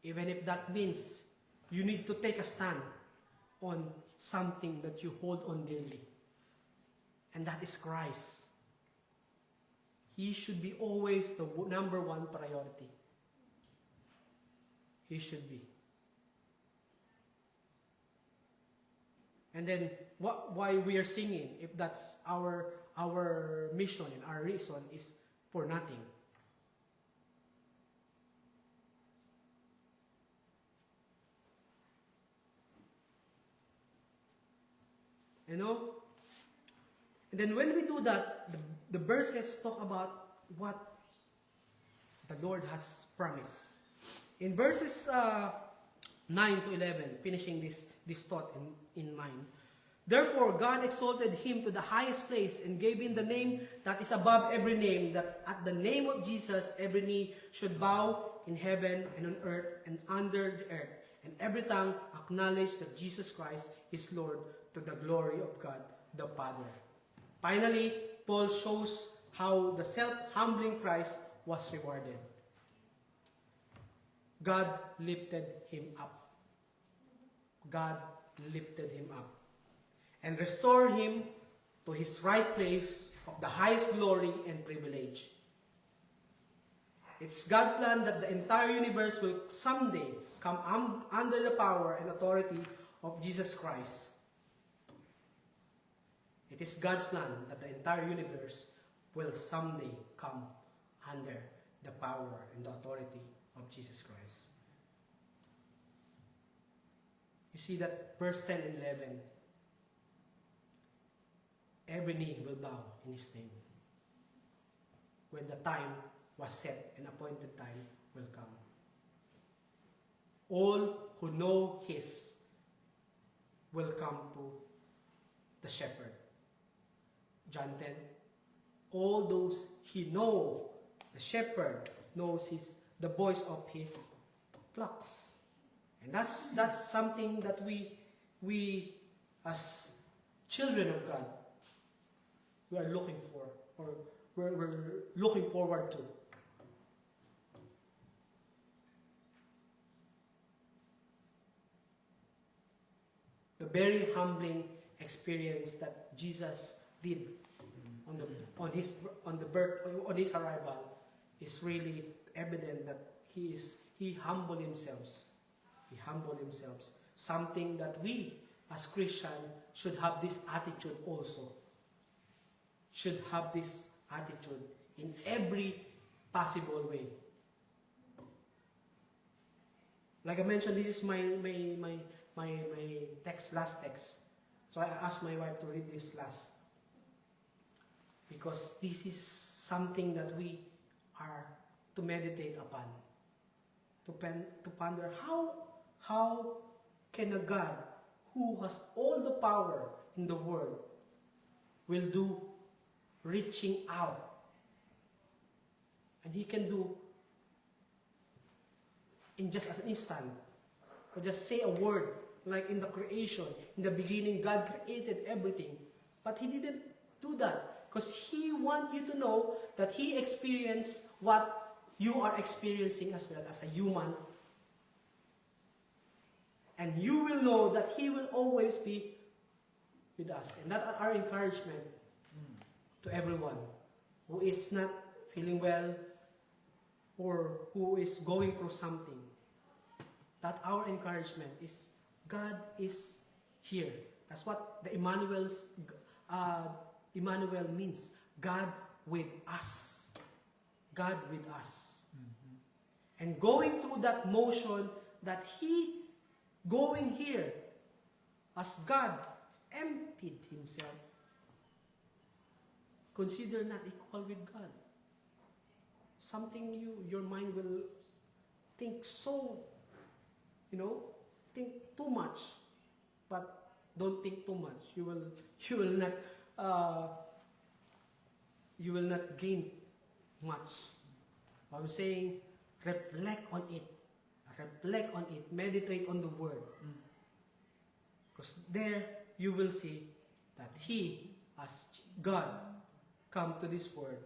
Even if that means you need to take a stand on something that you hold on dearly. And that is Christ. He should be always the number one priority. He should be. And then why we are singing, if that's our mission and our reason, is for nothing. You know? And then when we do that, the verses talk about what the Lord has promised. In verses 9 to 11, finishing this thought in mind. Therefore, God exalted him to the highest place and gave him the name that is above every name, that at the name of Jesus every knee should bow in heaven and on earth and under the earth, and every tongue acknowledge that Jesus Christ is Lord, to the glory of God the Father. Finally, Paul shows how the self-humbling Christ was rewarded. God lifted him up. God lifted him up and restored him to his right place of the highest glory and privilege. It's God's plan that the entire universe will someday come under the power and authority of Jesus Christ. It is God's plan that the entire universe will someday come under the power and the authority of Jesus Christ. You see that verse 10 and 11. Every knee will bow in his name. When the time was set and appointed time will come. All who know his will come to the shepherd. John 10. All those he know, the shepherd knows the voice of his flocks. And that's something that we as children of God, we are looking for, or we're looking forward to. The very humbling experience that Jesus did on his arrival is really evident that he humbled himself. He humbled himself. Something that we as Christians should have this attitude also. Should have this attitude in every possible way. Like I mentioned, this is my last text. So I asked my wife to read this last. Because this is something that we are to meditate upon. To ponder how can a God who has all the power in the world will do reaching out. And he can do in just an instant. Or just say a word, like in the creation. In the beginning, God created everything. But he didn't do that. Because he wants you to know that he experienced what you are experiencing as well as a human. And you will know that he will always be with us. And that's our encouragement to everyone who is not feeling well or who is going through something. That our encouragement is God is here. That's what the Emmanuel means. God with us. God with us. Mm-hmm. And going through that motion that he going here as God emptied himself. Consider not equal with God. Something your mind will think so, think too much. But don't think too much. You will not gain much. I'm saying, reflect on it. Reflect on it. Meditate on the word. Because there you will see that he, as God, come to this world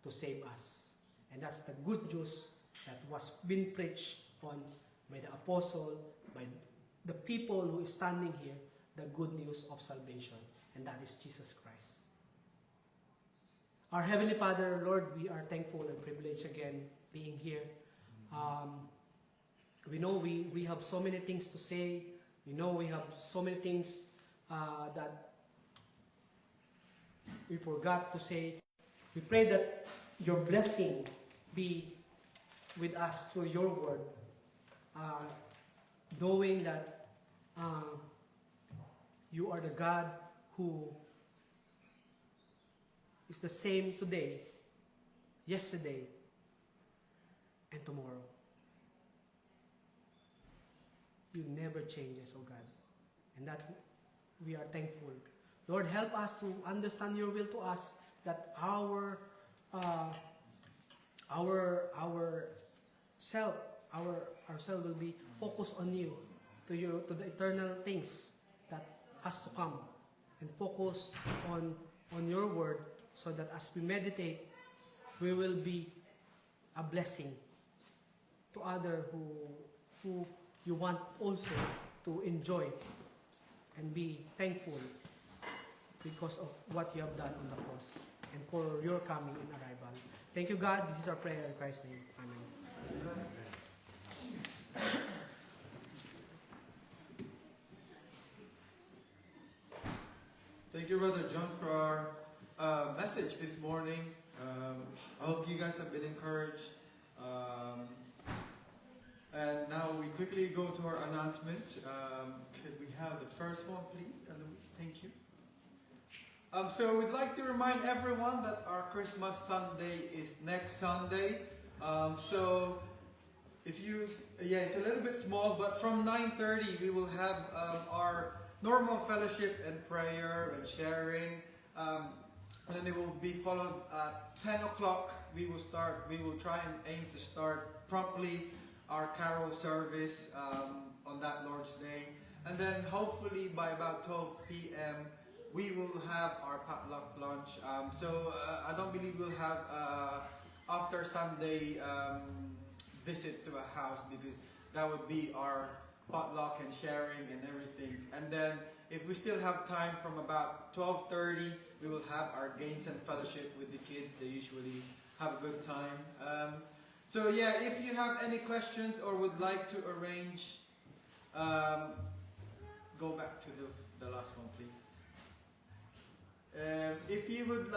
to save us. And that's the good news that was being preached on by the apostle, by the people who is standing here, the good news of salvation. And that is Jesus Christ. Our Heavenly Father, Lord, we are thankful and privileged again being here. We know we have so many things to say. We know we have so many things that we forgot to say. We pray that your blessing be with us through your word, knowing that you are the God who is the same today, yesterday, and tomorrow. You never changes, oh God. And that we are thankful. Lord, help us to understand your will to us, that our self will be focused on you, to the eternal things that has to come, and focus on your word, so that as we meditate, we will be a blessing to others who you want also to enjoy and be thankful because of what you have done on the cross and for your coming and arrival. Thank you, God. This is our prayer in Christ's name. Amen. Thank you, Brother John, for our message this morning. I hope you guys have been encouraged. And now we quickly go to our announcements. Could we have the first one, please, Eloise? Thank you. So we'd like to remind everyone that our Christmas Sunday is next Sunday. So if you, it's a little bit small, but from 9:30 we will have our normal fellowship and prayer and sharing. And then it will be followed at 10 o'clock. We will try and aim to start promptly our carol service on that Lord's Day. And then hopefully by about 12 p.m. we will have our potluck lunch. So I don't believe we'll have after Sunday visit to a house, because that would be our potluck and sharing and everything. And then if we still have time, from about 12:30 we will have our games and fellowship with the kids. They usually have a good time. So yeah, if you have any questions or would like to arrange, go back to the last one, please. If you would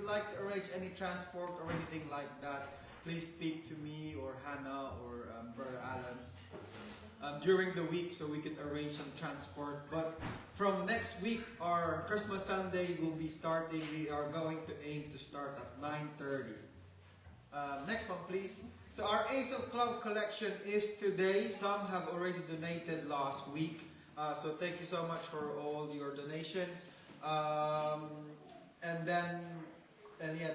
like to arrange any transport or anything like that, please speak to me or Hannah or Brother Alan during the week, so we can arrange some transport. But from next week, our Christmas Sunday will be starting. We are going to aim to start at 9:30. Next one, please. So our Ace of Club collection is today. Some have already donated last week. So thank you so much for all your donations.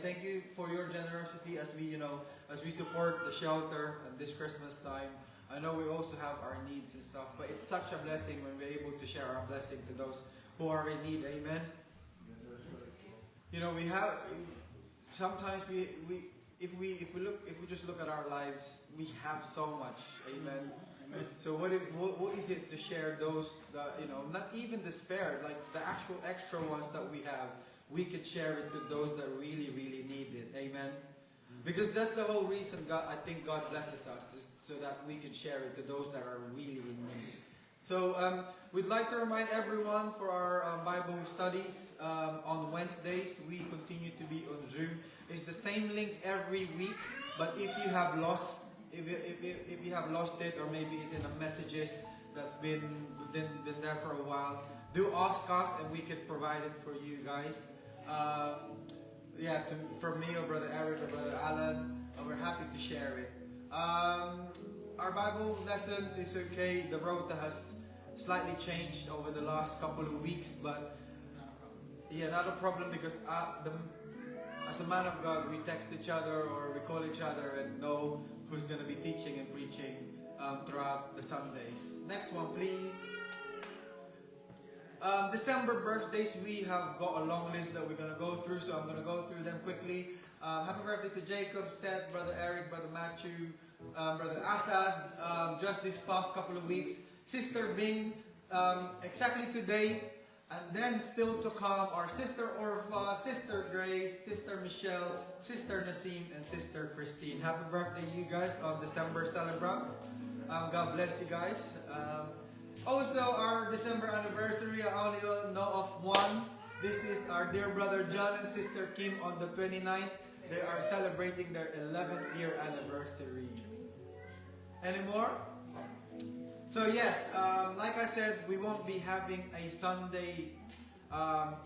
Thank you for your generosity as we support the shelter at this Christmas time. I know we also have our needs and stuff, but it's such a blessing when we're able to share our blessing to those who are in need. Amen. We have sometimes if we just look at our lives, we have so much. Amen. Amen. So what is it to share those not even the spare, like the actual extra ones that we have, we could share it to those that really, really need it. Amen. Because that's the whole reason I think God blesses us, is so that we can share it to those that are really in need. So we'd like to remind everyone for our Bible studies on Wednesdays. We continue to be on Zoom. It's the same link every week, but if you have lost it, or maybe it's in the messages that's been there for a while, do ask us and we can provide it for you guys. From me or Brother Eric or Brother Alan, we're happy to share it. Our Bible lessons is okay. The rota has slightly changed over the last couple of weeks, but not a problem, because as a man of God, we text each other or we call each other and know who's going to be teaching and preaching throughout the Sundays. Next one, please. December birthdays, we have got a long list that we're going to go through, so I'm going to go through them quickly. Happy birthday to Jacob, Seth, Brother Eric, Brother Matthew, Brother Asad, just this past couple of weeks. Sister Bing, exactly today, And then still to come are Sister Orpha, Sister Grace, Sister Michelle, Sister Nasim, and Sister Christine. Happy birthday, you guys, on December celebrants. God bless you guys. Also, our December anniversary, I only know of one. This is our dear brother John and Sister Kim on the 29th. They are celebrating their 11th year anniversary. Any more? So yes, like I said, we won't be having a Sunday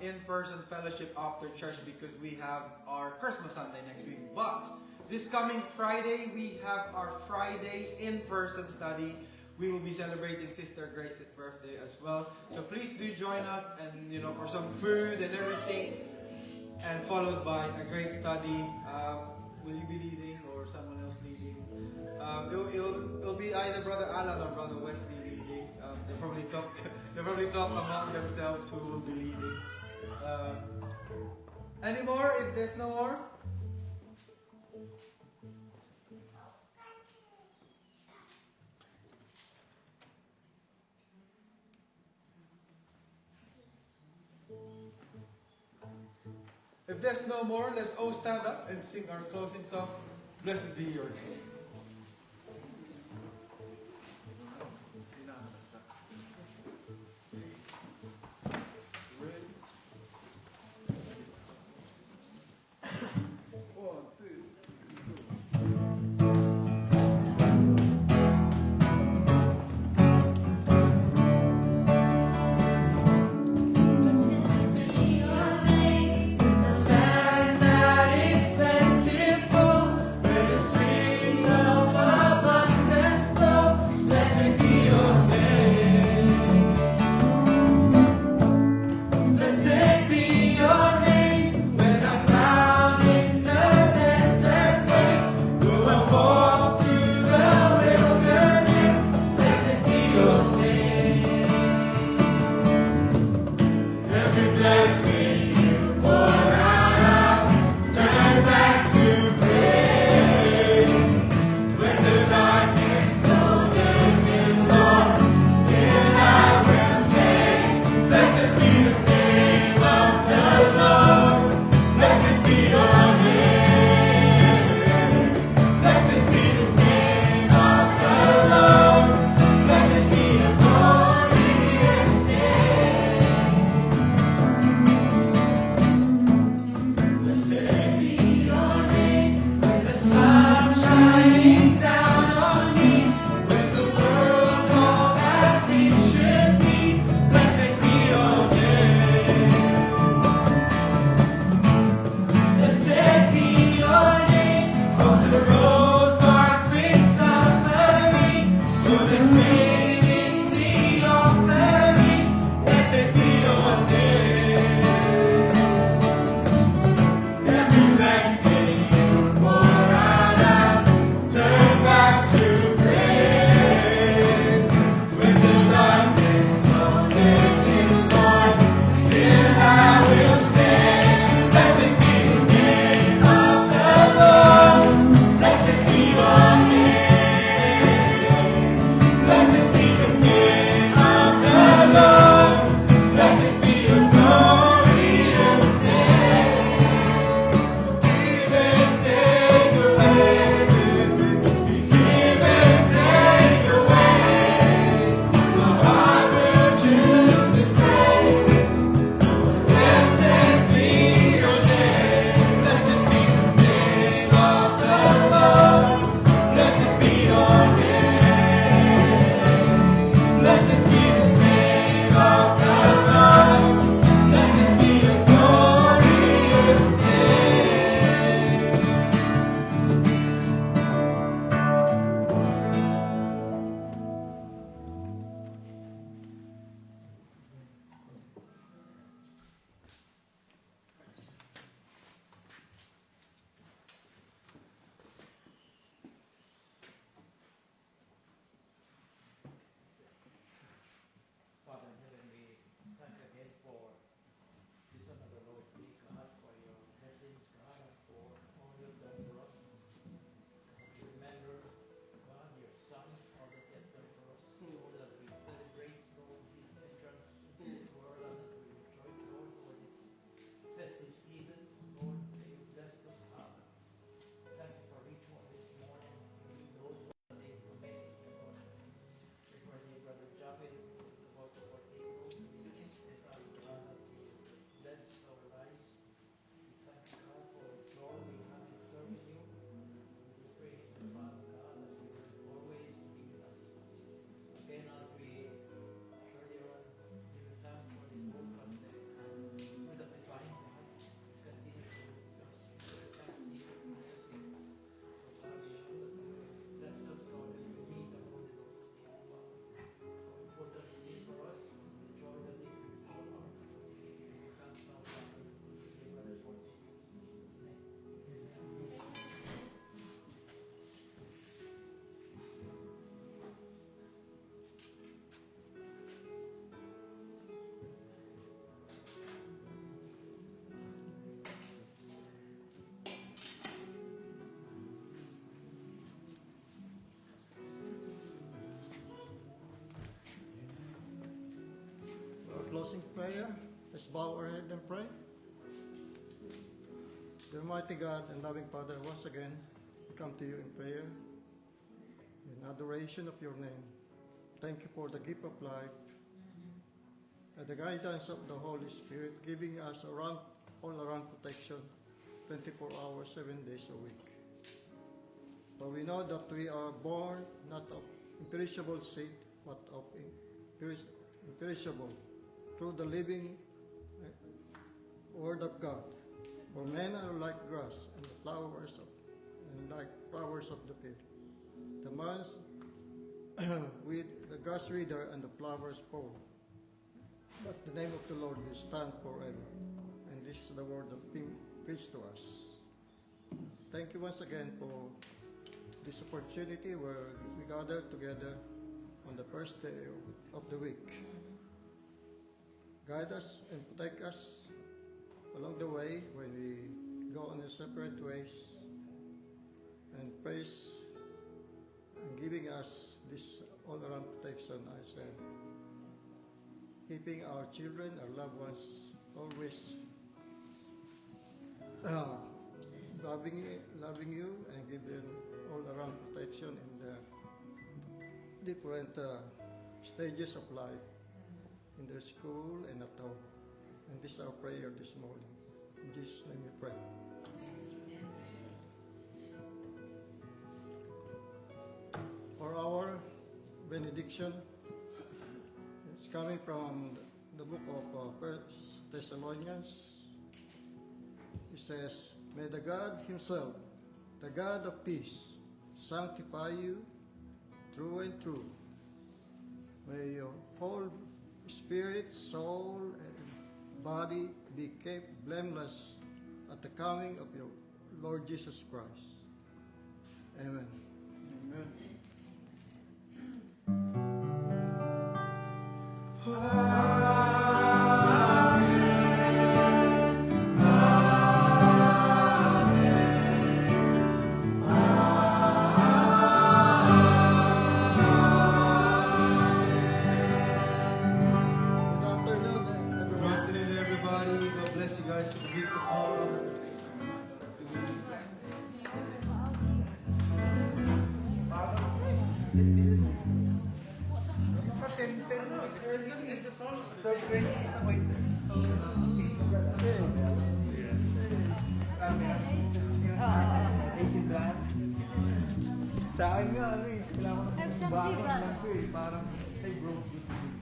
in-person fellowship after church because we have our Christmas Sunday next week. But this coming Friday, we have our Friday in-person study. We will be celebrating Sister Grace's birthday as well. So please do join us, and for some food and everything, and followed by a great study. Will you be leading or someone else leading? It'll be either Brother Alan or Brother Wesley leading. They probably talk among themselves who will be leading. Any more? If there's no more. If there's no more, let's all stand up and sing our closing song. Blessed be your name. Land that is plentiful, where the streams closing prayer. Let's bow our head and pray. Dear Almighty God and loving Father, once again, we come to you in prayer, in adoration of your name. Thank you for the gift of life and the guidance of the Holy Spirit, giving us all-around protection 24 hours, 7 days a week. For we know that we are born not of imperishable seed, but of imperishable, through the living Word of God. For men are like grass and like flowers of the field. The months with the grass wither and the flowers fall, but the name of the Lord will stand forever. And this is the word that being preached to us. Thank you once again for this opportunity where we gather together on the first day of the week. Guide us and protect us along the way when we go on our separate ways, and praise and giving us this all-around protection, I said, keeping our children, our loved ones, always loving you, and give them all-around protection in the different stages of life, in their school and at home. And this is our prayer this morning. In Jesus' name we pray. For our benediction, it's coming from the book of 1 Thessalonians. It says, "May the God himself, the God of peace, sanctify you through and through. May your whole spirit, soul, and body be kept blameless at the coming of your Lord Jesus Christ." Amen. Amen. Good afternoon, everybody. God bless you guys for the gift of honor. Sa akin nga, kailangan ko FMG ng bago brand. lang ko eh. Parang, hey bro,